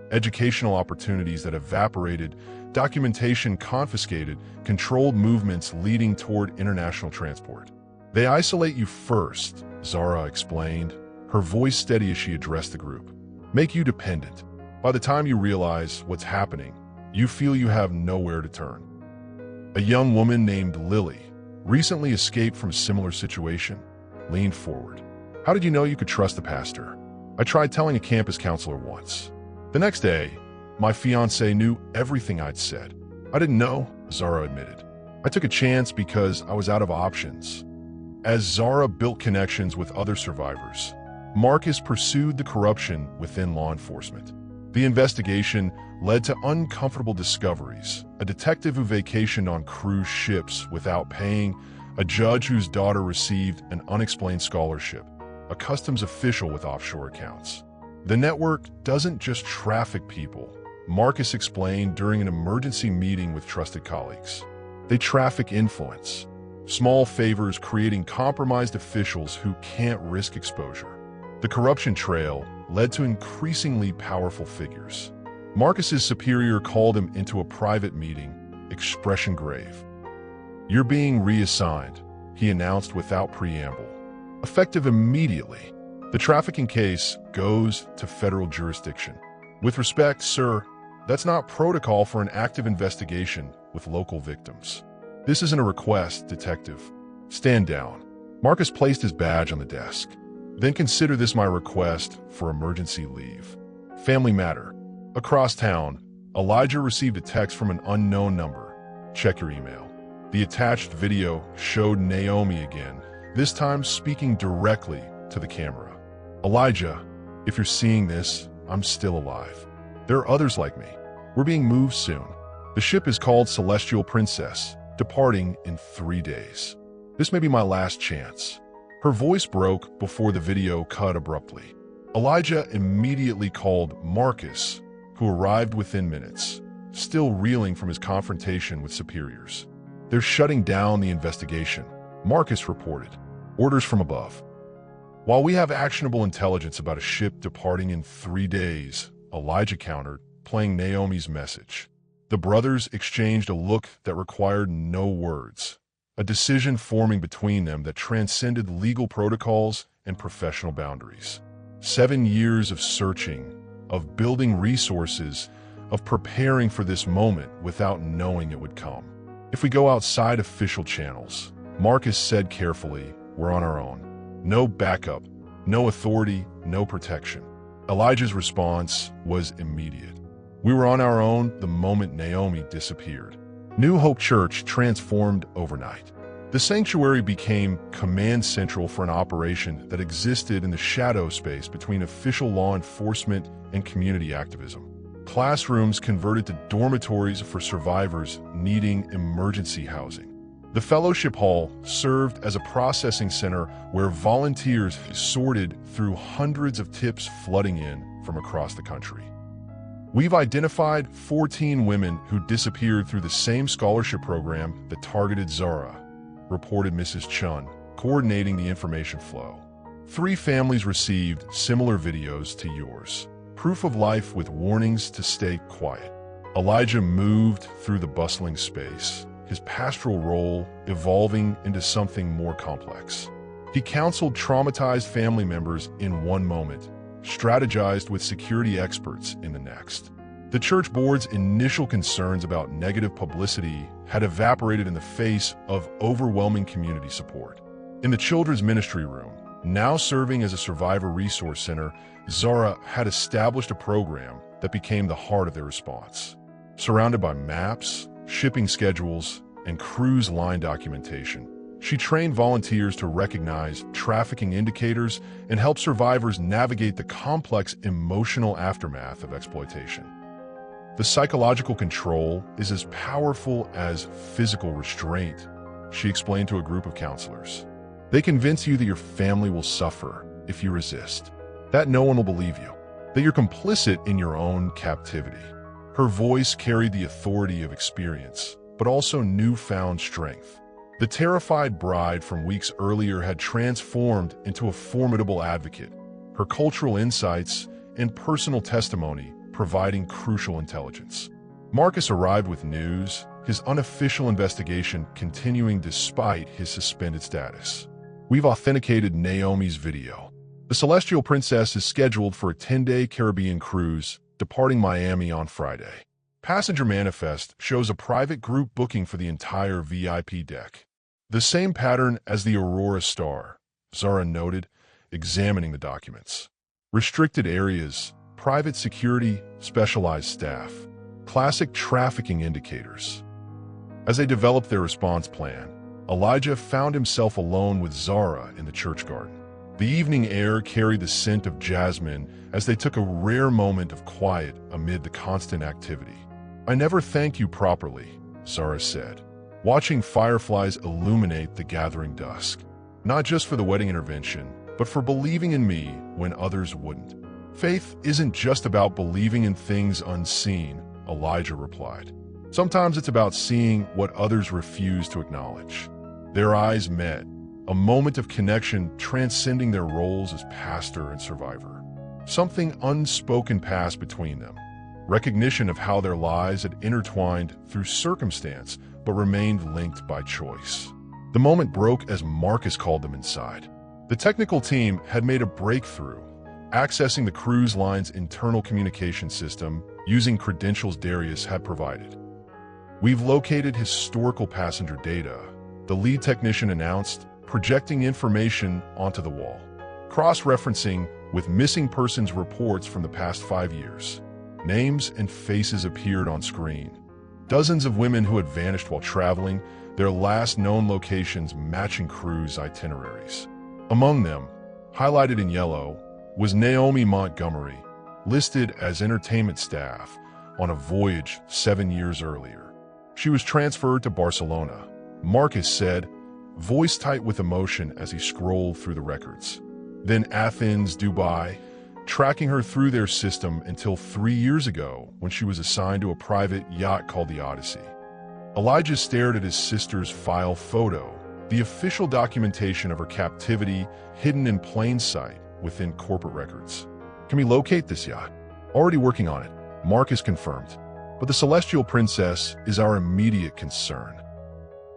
educational opportunities that evaporated, documentation confiscated, controlled movements leading toward international transport. "They isolate you first," Zara explained, her voice steady as she addressed the group. "Make you dependent. By the time you realize what's happening, you feel you have nowhere to turn." A young woman named Lily, recently escaped from a similar situation, leaned forward. "How did you know you could trust the pastor? I tried telling a campus counselor once. The next day, my fiancé knew everything I'd said." "I didn't know," Zara admitted. "I took a chance because I was out of options." As Zara built connections with other survivors, Marcus pursued the corruption within law enforcement. The investigation led to uncomfortable discoveries: a detective who vacationed on cruise ships without paying, a judge whose daughter received an unexplained scholarship, a customs official with offshore accounts. "The network doesn't just traffic people," Marcus explained during an emergency meeting with trusted colleagues. "They traffic influence. Small favors creating compromised officials who can't risk exposure." The corruption trail led to increasingly powerful figures. Marcus's superior called him into a private meeting, expression grave. "You're being reassigned," he announced without preamble. "Effective immediately. The trafficking case goes to federal jurisdiction." "With respect, sir, that's not protocol for an active investigation with local victims." "This isn't a request, detective. Stand down." Marcus placed his badge on the desk. "Then consider this my request for emergency leave. Family matter." Across town, Elijah received a text from an unknown number. "Check your email." The attached video showed Naomi again, this time speaking directly to the camera. "Elijah, if you're seeing this, I'm still alive. There are others like me. We're being moved soon. The ship is called Celestial Princess, departing in 3 days. This may be my last chance." Her voice broke before the video cut abruptly. Elijah immediately called Marcus, who arrived within minutes, still reeling from his confrontation with superiors. "They're shutting down the investigation," Marcus reported. "Orders from above." "While we have actionable intelligence about a ship departing in 3 days, Elijah countered, playing Naomi's message. The brothers exchanged a look that required no words, a decision forming between them that transcended legal protocols and professional boundaries. 7 years of searching, of building resources, of preparing for this moment without knowing it would come. "If we go outside official channels," Marcus said carefully, "we're on our own. No backup, no authority, no protection." Elijah's response was immediate. "We were on our own the moment Naomi disappeared." New Hope Church transformed overnight. The sanctuary became command central for an operation that existed in the shadow space between official law enforcement and community activism. Classrooms converted to dormitories for survivors needing emergency housing. The fellowship hall served as a processing center where volunteers sorted through hundreds of tips flooding in from across the country. We've identified 14 women who disappeared through the same scholarship program that targeted Zara, reported Mrs. Chun, coordinating the information flow. 3 families received similar videos to yours. Proof of life with warnings to stay quiet. Elijah moved through the bustling space, his pastoral role evolving into something more complex. He counseled traumatized family members in one moment, strategized with security experts in the next. The church board's initial concerns about negative publicity had evaporated in the face of overwhelming community support. In the children's ministry room, now serving as a survivor resource center, Zara had established a program that became the heart of their response. Surrounded by maps, shipping schedules, and cruise line documentation, she trained volunteers to recognize trafficking indicators and help survivors navigate the complex emotional aftermath of exploitation. The psychological control is as powerful as physical restraint, she explained to a group of counselors. They convince you that your family will suffer if you resist, that no one will believe you, that you're complicit in your own captivity. Her voice carried the authority of experience, but also newfound strength. The terrified bride from weeks earlier had transformed into a formidable advocate, her cultural insights and personal testimony providing crucial intelligence. Marcus arrived with news, his unofficial investigation continuing despite his suspended status. We've authenticated Naomi's video. The Celestial Princess is scheduled for a 10-day Caribbean cruise, departing Miami on Friday. Passenger manifest shows a private group booking for the entire VIP deck. The same pattern as the Aurora Star, Zara noted, examining the documents. Restricted areas, private security, specialized staff, classic trafficking indicators. As they developed their response plan, Elijah found himself alone with Zara in the church garden. The evening air carried the scent of jasmine as they took a rare moment of quiet amid the constant activity. "I never thanked you properly," Zara said, watching fireflies illuminate the gathering dusk. "Not just for the wedding intervention, but for believing in me when others wouldn't." "Faith isn't just about believing in things unseen," Elijah replied. "Sometimes it's about seeing what others refuse to acknowledge." Their eyes met, a moment of connection transcending their roles as pastor and survivor. Something unspoken passed between them, recognition of how their lives had intertwined through circumstance but remained linked by choice. The moment broke as Marcus called them inside. The technical team had made a breakthrough, accessing the cruise line's internal communication system using credentials Darius had provided. "We've located historical passenger data," the lead technician announced, projecting information onto the wall, cross-referencing with missing persons reports from the past 5 years. Names and faces appeared on screen. Dozens of women who had vanished while traveling, their last known locations matching cruise itineraries. Among them, highlighted in yellow, was Naomi Montgomery, listed as entertainment staff on a voyage 7 years earlier. She was transferred to Barcelona, Marcus said, voice tight with emotion as he scrolled through the records. Then Athens, Dubai, tracking her through their system until 3 years ago when she was assigned to a private yacht called the Odyssey. Elijah stared at his sister's file photo, the official documentation of her captivity hidden in plain sight within corporate records. "Can we locate this yacht?" "Already working on it," Marcus confirmed. "But the Celestial Princess is our immediate concern.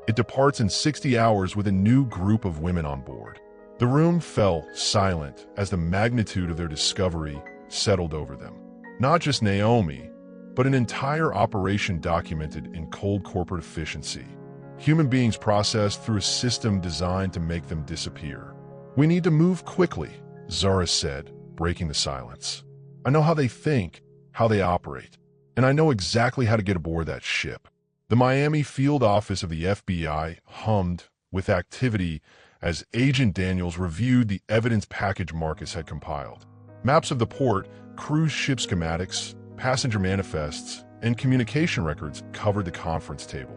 It departs in 60 hours with a new group of women on board." The room fell silent as the magnitude of their discovery settled over them. Not just Naomi, but an entire operation documented in cold corporate efficiency. Human beings processed through a system designed to make them disappear. "We need to move quickly," Zara said, breaking the silence. "I know how they think, how they operate, and I know exactly how to get aboard that ship." The Miami field office of the FBI hummed with activity as Agent Daniels reviewed the evidence package Marcus had compiled. Maps of the port, cruise ship schematics, passenger manifests, and communication records covered the conference table.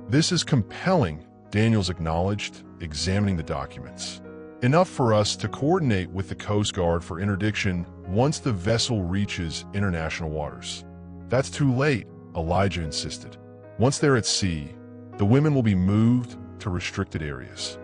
"This is compelling," Daniels acknowledged, examining the documents. "Enough for us to coordinate with the Coast Guard for interdiction once the vessel reaches international waters." That's too late, Elijah insisted. Once they're at sea, the women will be moved to restricted areas.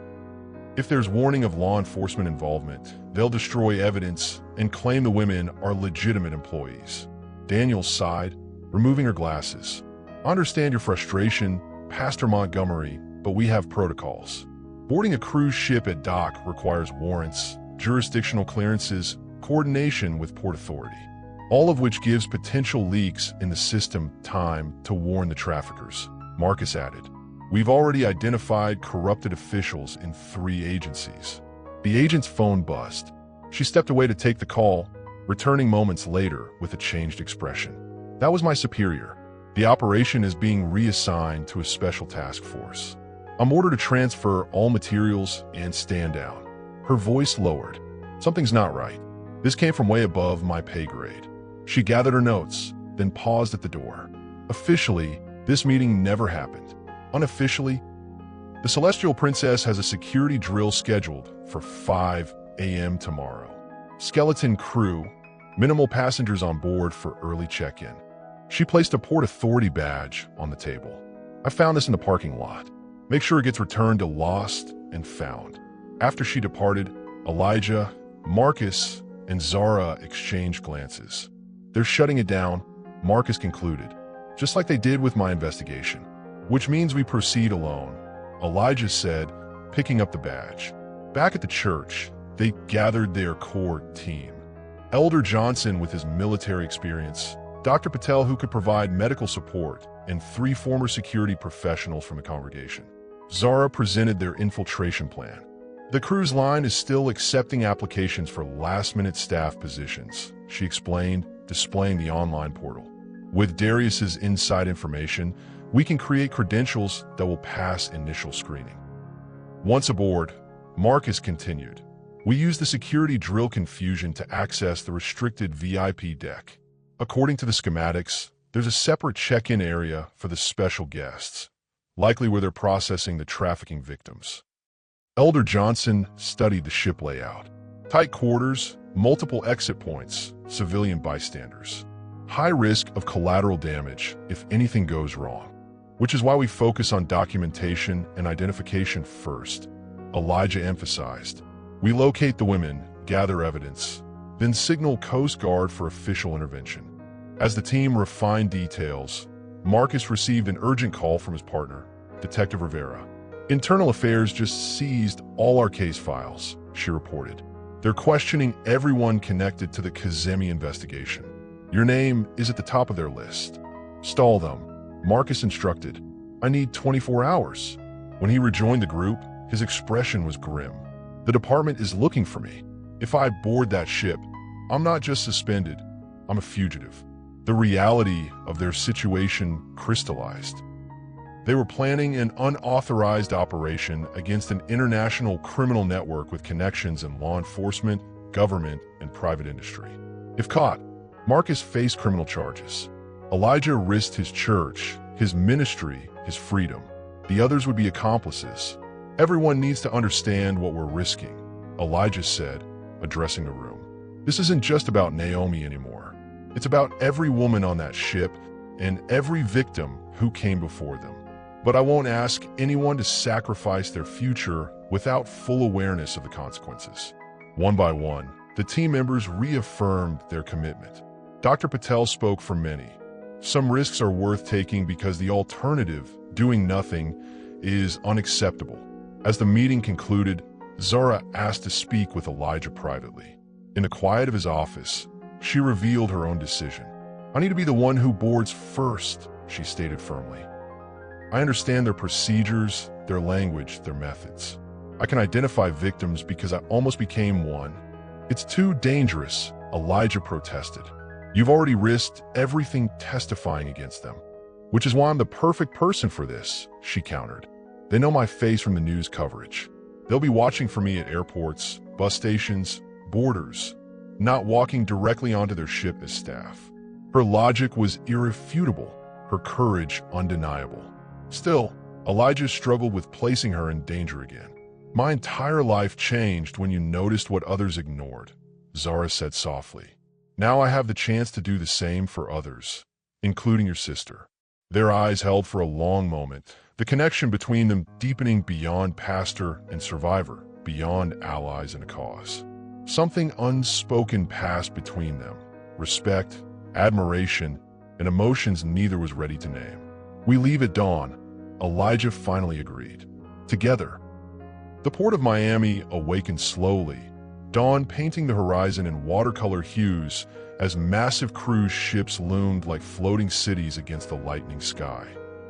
If there's warning of law enforcement involvement, they'll destroy evidence and claim the women are legitimate employees. Daniel sighed, removing her glasses. I understand your frustration, Pastor Montgomery, but we have protocols. Boarding a cruise ship at dock requires warrants, jurisdictional clearances, coordination with Port Authority, all of which gives potential leaks in the system time to warn the traffickers, Marcus added. We've already identified corrupted officials in 3 agencies. The agent's phone buzzed. She stepped away to take the call, returning moments later with a changed expression. That was my superior. The operation is being reassigned to a special task force. I'm ordered to transfer all materials and stand down. Her voice lowered. Something's not right. This came from way above my pay grade. She gathered her notes, then paused at the door. Officially, this meeting never happened. Unofficially, the Celestial Princess has a security drill scheduled for 5 a.m. tomorrow. Skeleton crew, minimal passengers on board for early check-in. She placed a Port Authority badge on the table. I found this in the parking lot. Make sure it gets returned to Lost and Found. After she departed, Elijah, Marcus, and Zara exchanged glances. They're shutting it down, Marcus concluded, just like they did with my investigation. Which means we proceed alone, Elijah said, picking up the badge. Back at the church, they gathered their core team. Elder Johnson with his military experience, Dr. Patel who could provide medical support, and 3 former security professionals from the congregation. Zara presented their infiltration plan. The cruise line is still accepting applications for last-minute staff positions, she explained, displaying the online portal. With Darius's inside information, we can create credentials that will pass initial screening. Once aboard, Marcus continued, we use the security drill confusion to access the restricted VIP deck. According to the schematics, there's a separate check-in area for the special guests, likely where they're processing the trafficking victims. Elder Johnson studied the ship layout. Tight quarters, multiple exit points, civilian bystanders. High risk of collateral damage if anything goes wrong. Which is why we focus on documentation and identification first, Elijah emphasized. We locate the women, gather evidence, then signal Coast Guard for official intervention. As the team refined details, Marcus received an urgent call from his partner, Detective Rivera. Internal Affairs just seized all our case files, she reported. They're questioning everyone connected to the Kazemi investigation. Your name is at the top of their list. Stall them. Marcus instructed, I need 24 hours. When he rejoined the group, his expression was grim. The department is looking for me. If I board that ship, I'm not just suspended, I'm a fugitive. The reality of their situation crystallized. They were planning an unauthorized operation against an international criminal network with connections in law enforcement, government, and private industry. If caught, Marcus faced criminal charges. Elijah risked his church, his ministry, his freedom. The others would be accomplices. Everyone needs to understand what we're risking, Elijah said, addressing the room. This isn't just about Naomi anymore. It's about every woman on that ship and every victim who came before them. But I won't ask anyone to sacrifice their future without full awareness of the consequences. One by one, the team members reaffirmed their commitment. Dr. Patel spoke for many. Some risks are worth taking because the alternative, doing nothing, is unacceptable. As the meeting concluded, Zara asked to speak with Elijah privately. In the quiet of his office, she revealed her own decision. I need to be the one who boards first, she stated firmly. I understand their procedures, their language, their methods. I can identify victims because I almost became one. It's too dangerous, Elijah protested. You've already risked everything testifying against them, which is why I'm the perfect person for this, she countered. They know my face from the news coverage. They'll be watching for me at airports, bus stations, borders, not walking directly onto their ship as staff. Her logic was irrefutable, her courage undeniable. Still, Elijah struggled with placing her in danger again. My entire life changed when you noticed what others ignored, Zara said softly. Now I have the chance to do the same for others. including your sister. Their eyes held for a long moment, the connection between them deepening beyond pastor and survivor, beyond allies and a cause. Something unspoken passed between them, respect, admiration, and emotions neither was ready to name. "We leave at dawn," Elijah finally agreed. Together. The port of Miami awakened slowly, dawn painting the horizon in watercolor hues as massive cruise ships loomed like floating cities against the lightening sky.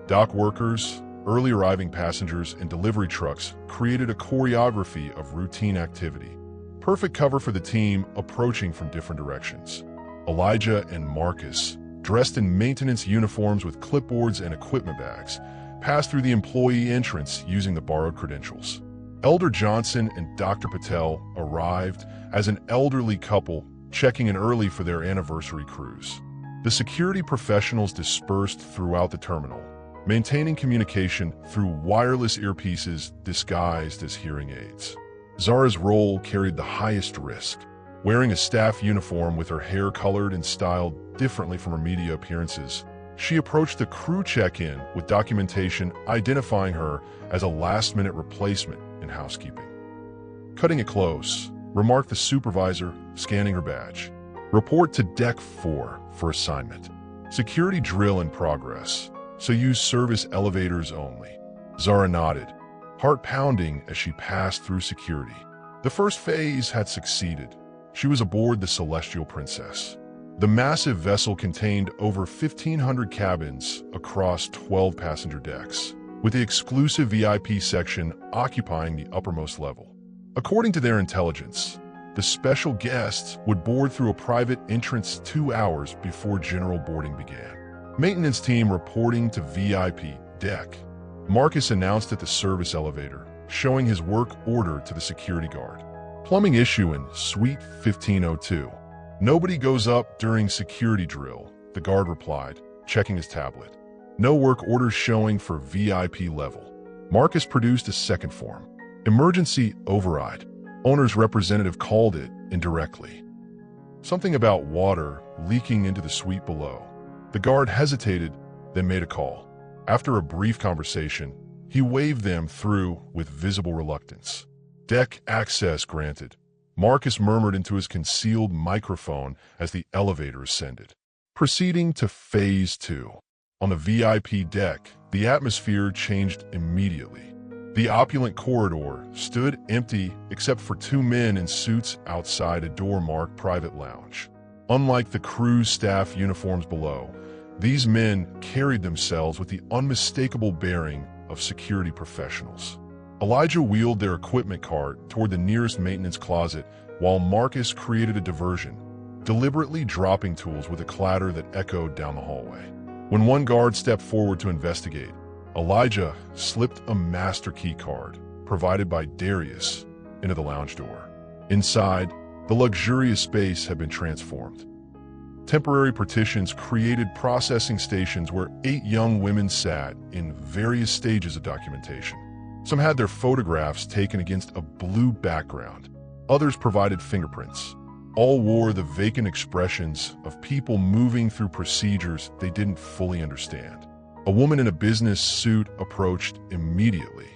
Dock workers, early arriving passengers, and delivery trucks created a choreography of routine activity. Perfect cover for the team approaching from different directions. Elijah and Marcus, dressed in maintenance uniforms with clipboards and equipment bags, passed through the employee entrance using the borrowed credentials. Elder Johnson and Dr. Patel arrived as an elderly couple checking in early for their anniversary cruise. The security professionals dispersed throughout the terminal, maintaining communication through wireless earpieces disguised as hearing aids. Zara's role carried the highest risk. Wearing a staff uniform with her hair colored and styled differently from her media appearances, she approached the crew check-in with documentation identifying her as a last-minute replacement in housekeeping. "Cutting it close," remarked the supervisor, scanning her badge. "Report to Deck 4 for assignment. Security drill in progress, so use service elevators only." Zara nodded, heart pounding as she passed through security. The first phase had succeeded. She was aboard the Celestial Princess. The massive vessel contained over 1,500 cabins across 12 passenger decks, with the exclusive VIP section occupying the uppermost level. According to their intelligence, the special guests would board through a private entrance 2 hours before general boarding began. Maintenance team reporting to VIP deck. Marcus announced at the service elevator, showing his work order to the security guard. "Plumbing issue in Suite 1502. Nobody goes up during security drill," the guard replied, checking his tablet. "No work orders showing for VIP level." Marcus produced a second form. "Emergency override." Owner's representative called it indirectly. Something about water leaking into the suite below. The guard hesitated, then made a call. After a brief conversation, he waved them through with visible reluctance. "Deck access granted," Marcus murmured into his concealed microphone as the elevator ascended. Proceeding to Phase 2. On the VIP deck, the atmosphere changed immediately. The opulent corridor stood empty except for 2 men in suits outside a door marked Private Lounge. Unlike the cruise staff uniforms below, these men carried themselves with the unmistakable bearing of security professionals. Elijah wheeled their equipment cart toward the nearest maintenance closet while Marcus created a diversion, deliberately dropping tools with a clatter that echoed down the hallway. When one guard stepped forward to investigate, Elijah slipped a master key card, provided by Darius, into the lounge door. Inside, the luxurious space had been transformed. Temporary partitions created processing stations where 8 young women sat in various stages of documentation. Some had their photographs taken against a blue background. Others provided fingerprints. All wore the vacant expressions of people moving through procedures they didn't fully understand. A woman in a business suit approached immediately.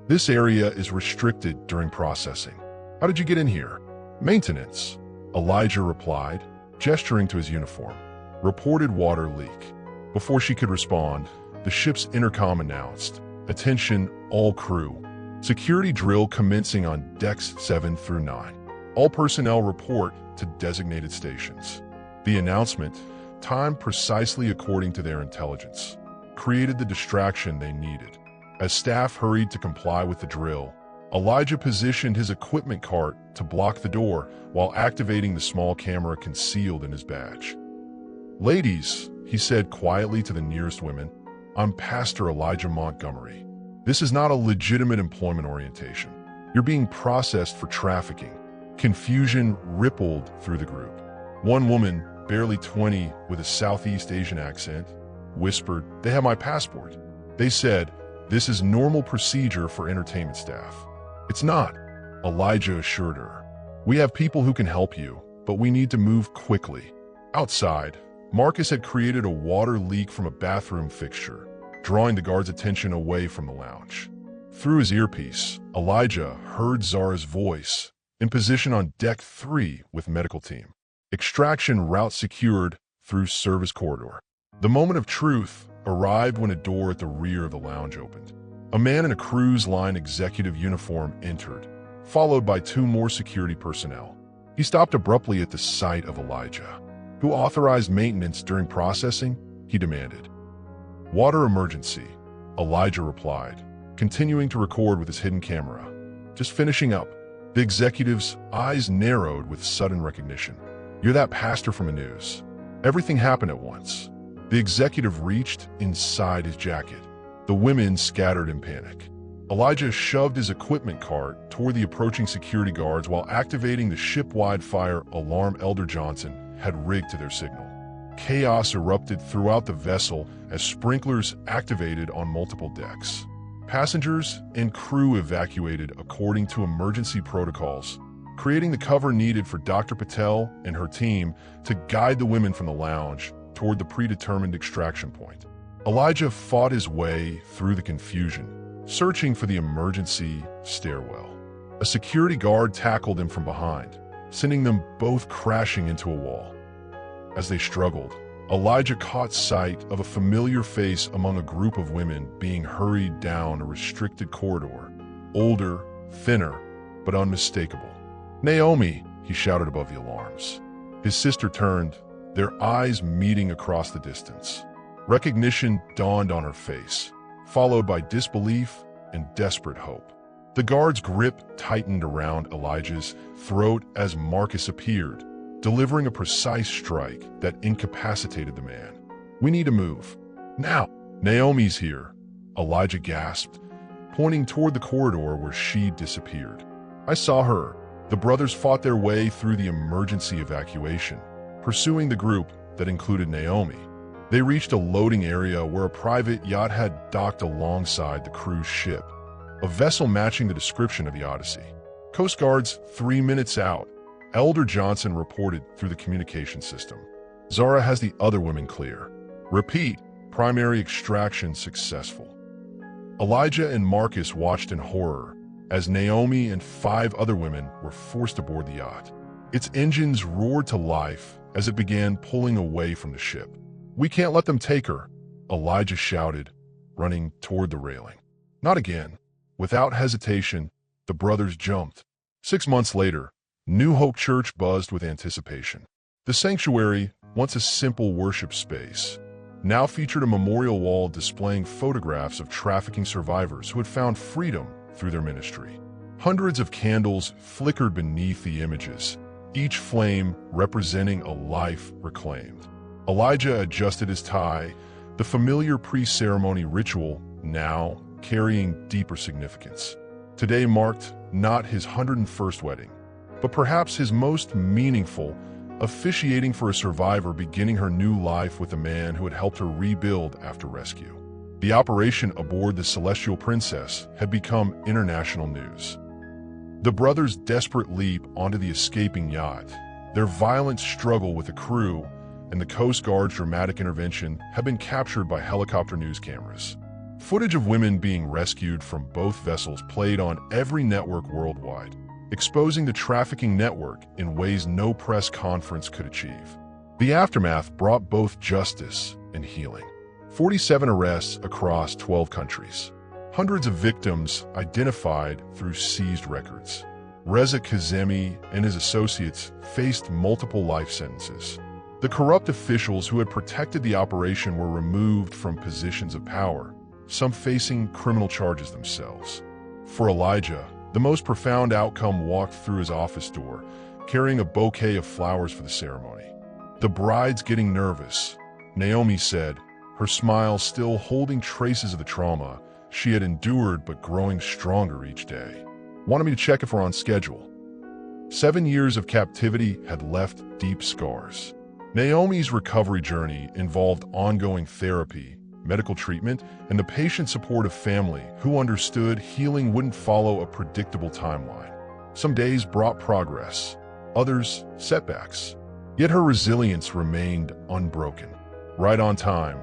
"This area is restricted during processing." "How did you get in here?" "Maintenance," Elijah replied, gesturing to his uniform. "Reported water leak." Before she could respond, the ship's intercom announced, "Attention, all crew. Security drill commencing on decks 7 through 9. All personnel report to designated stations." The announcement, timed precisely according to their intelligence, created the distraction they needed. As staff hurried to comply with the drill, Elijah positioned his equipment cart to block the door while activating the small camera concealed in his badge. "Ladies," he said quietly to the nearest women, "I'm Pastor Elijah Montgomery. This is not a legitimate employment orientation. You're being processed for trafficking." Confusion rippled through the group. One woman, barely 20, with a Southeast Asian accent, whispered, "They have my passport." They said, "This is normal procedure for entertainment staff." "It's not," Elijah assured her. "We have people who can help you, but we need to move quickly." Outside, Marcus had created a water leak from a bathroom fixture, drawing the guards' attention away from the lounge. Through his earpiece, Elijah heard Zara's voice, in position on Deck 3 with medical team. Extraction route secured through service corridor. The moment of truth arrived when a door at the rear of the lounge opened. A man in a cruise line executive uniform entered, followed by 2 more security personnel. He stopped abruptly at the sight of Elijah. Who authorized maintenance during processing? He demanded. Water emergency, Elijah replied, continuing to record with his hidden camera. Just finishing up. The executive's eyes narrowed with sudden recognition. You're that pastor from the news. Everything happened at once. The executive reached inside his jacket. The women scattered in panic. Elijah shoved his equipment cart toward the approaching security guards while activating the ship-wide fire alarm Elder Johnson had rigged to their signal. Chaos erupted throughout the vessel as sprinklers activated on multiple decks. Passengers and crew evacuated according to emergency protocols, creating the cover needed for Dr. Patel and her team to guide the women from the lounge toward the predetermined extraction point. Elijah fought his way through the confusion, searching for the emergency stairwell. A security guard tackled him from behind, sending them both crashing into a wall. As they struggled, Elijah caught sight of a familiar face among a group of women being hurried down a restricted corridor. Older, thinner, but unmistakable. "Naomi!" he shouted above the alarms. His sister turned, their eyes meeting across the distance. Recognition dawned on her face, followed by disbelief and desperate hope. The guard's grip tightened around Elijah's throat as Marcus appeared, delivering a precise strike that incapacitated the man. "We need to move. Now!" "Naomi's here," Elijah gasped, pointing toward the corridor where she disappeared. "I saw her." The brothers fought their way through the emergency evacuation, pursuing the group that included Naomi. They reached a loading area where a private yacht had docked alongside the cruise ship, a vessel matching the description of the Odyssey. Coast Guard's 3 minutes out, Elder Johnson reported through the communication system. Zara has the other women clear. Repeat, primary extraction successful. Elijah and Marcus watched in horror as Naomi and 5 other women were forced aboard the yacht. Its engines roared to life as it began pulling away from the ship. "We can't let them take her," Elijah shouted, running toward the railing. Not again. Without hesitation, the brothers jumped. 6 months later, New Hope Church buzzed with anticipation. The sanctuary, once a simple worship space, now featured a memorial wall displaying photographs of trafficking survivors who had found freedom through their ministry. Hundreds of candles flickered beneath the images, each flame representing a life reclaimed. Elijah adjusted his tie, the familiar pre-ceremony ritual now carrying deeper significance. Today marked not his 101st wedding, but perhaps his most meaningful, officiating for a survivor beginning her new life with a man who had helped her rebuild after rescue. The operation aboard the Celestial Princess had become international news. The brothers' desperate leap onto the escaping yacht, their violent struggle with the crew, and the Coast Guard's dramatic intervention have been captured by helicopter news cameras. Footage of women being rescued from both vessels played on every network worldwide, exposing the trafficking network in ways no press conference could achieve. The aftermath brought both justice and healing. 47 arrests across 12 countries. Hundreds of victims identified through seized records. Reza Kazemi and his associates faced multiple life sentences. The corrupt officials who had protected the operation were removed from positions of power, some facing criminal charges themselves. For Elijah, the most profound outcome walked through his office door, carrying a bouquet of flowers for the ceremony. "The bride's getting nervous," Naomi said, her smile still holding traces of the trauma she had endured but growing stronger each day. "Wanted me to check if we're on schedule." 7 years of captivity had left deep scars. Naomi's recovery journey involved ongoing therapy, medical treatment, and the patient support of family who understood healing wouldn't follow a predictable timeline. Some days brought progress, others setbacks. Yet her resilience remained unbroken. Right on time,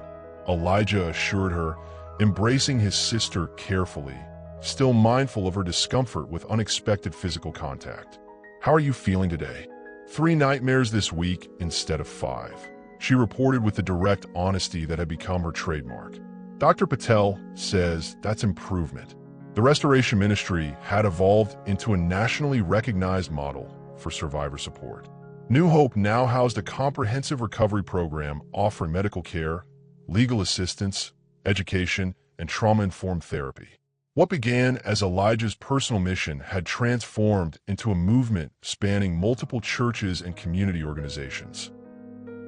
Elijah assured her, embracing his sister carefully, still mindful of her discomfort with unexpected physical contact. "How are you feeling today?" "3 nightmares this week instead of 5. She reported with the direct honesty that had become her trademark. Dr. Patel says that's improvement. The restoration ministry had evolved into a nationally recognized model for survivor support. New Hope now housed a comprehensive recovery program offering medical care, legal assistance, education, and trauma-informed therapy. What began as Elijah's personal mission had transformed into a movement spanning multiple churches and community organizations.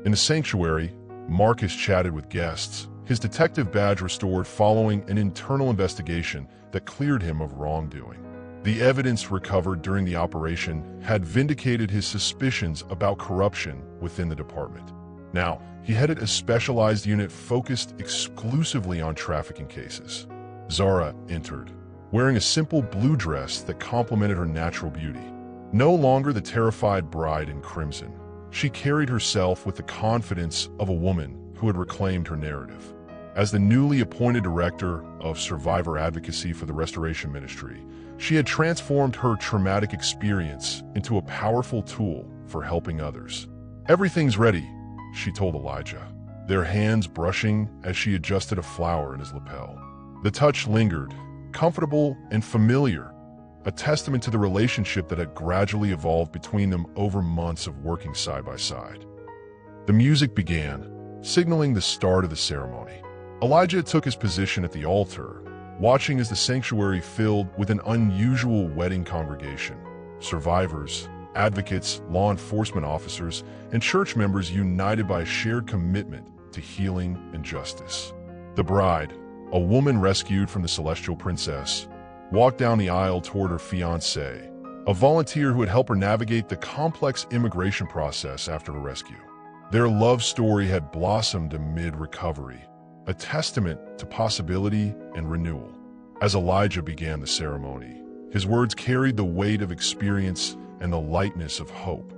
In the sanctuary, Marcus chatted with guests, his detective badge restored following an internal investigation that cleared him of wrongdoing. The evidence recovered during the operation had vindicated his suspicions about corruption within the department. Now, he headed a specialized unit focused exclusively on trafficking cases. Zara entered, wearing a simple blue dress that complemented her natural beauty. No longer the terrified bride in crimson, she carried herself with the confidence of a woman who had reclaimed her narrative. As the newly appointed director of survivor advocacy for the Restoration Ministry, she had transformed her traumatic experience into a powerful tool for helping others. "Everything's ready," she told Elijah, their hands brushing as she adjusted a flower in his lapel. The touch lingered, comfortable and familiar, a testament to the relationship that had gradually evolved between them over months of working side by side. The music began, signaling the start of the ceremony. Elijah took his position at the altar, watching as the sanctuary filled with an unusual wedding congregation. Survivors, advocates, law enforcement officers, and church members united by a shared commitment to healing and justice. The bride, a woman rescued from the Celestial Princess, walked down the aisle toward her fiancé, a volunteer who had helped her navigate the complex immigration process after her rescue. Their love story had blossomed amid recovery, a testament to possibility and renewal. As Elijah began the ceremony, his words carried the weight of experience and the lightness of hope.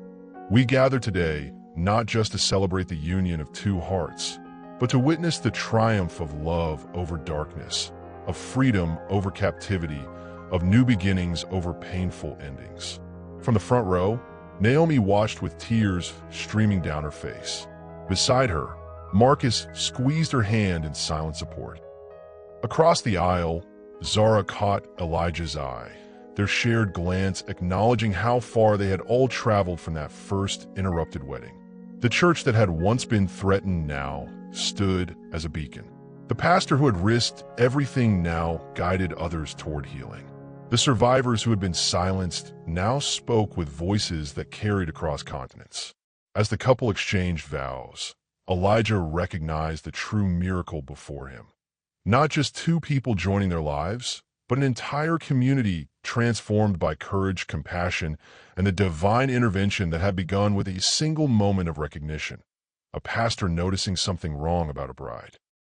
"We gather today not just to celebrate the union of two hearts, but to witness the triumph of love over darkness, of freedom over captivity, of new beginnings over painful endings." From the front row, Naomi watched with tears streaming down her face. Beside her, Marcus squeezed her hand in silent support. Across the aisle, Zara caught Elijah's eye, their shared glance acknowledging how far they had all traveled from that first interrupted wedding. The church that had once been threatened now stood as a beacon. The pastor who had risked everything now guided others toward healing. The survivors who had been silenced now spoke with voices that carried across continents. As the couple exchanged vows, Elijah recognized the true miracle before him. Not just two people joining their lives, but an entire community transformed by courage, compassion, and the divine intervention that had begun with a single moment of recognition. A pastor noticing something wrong about a bride.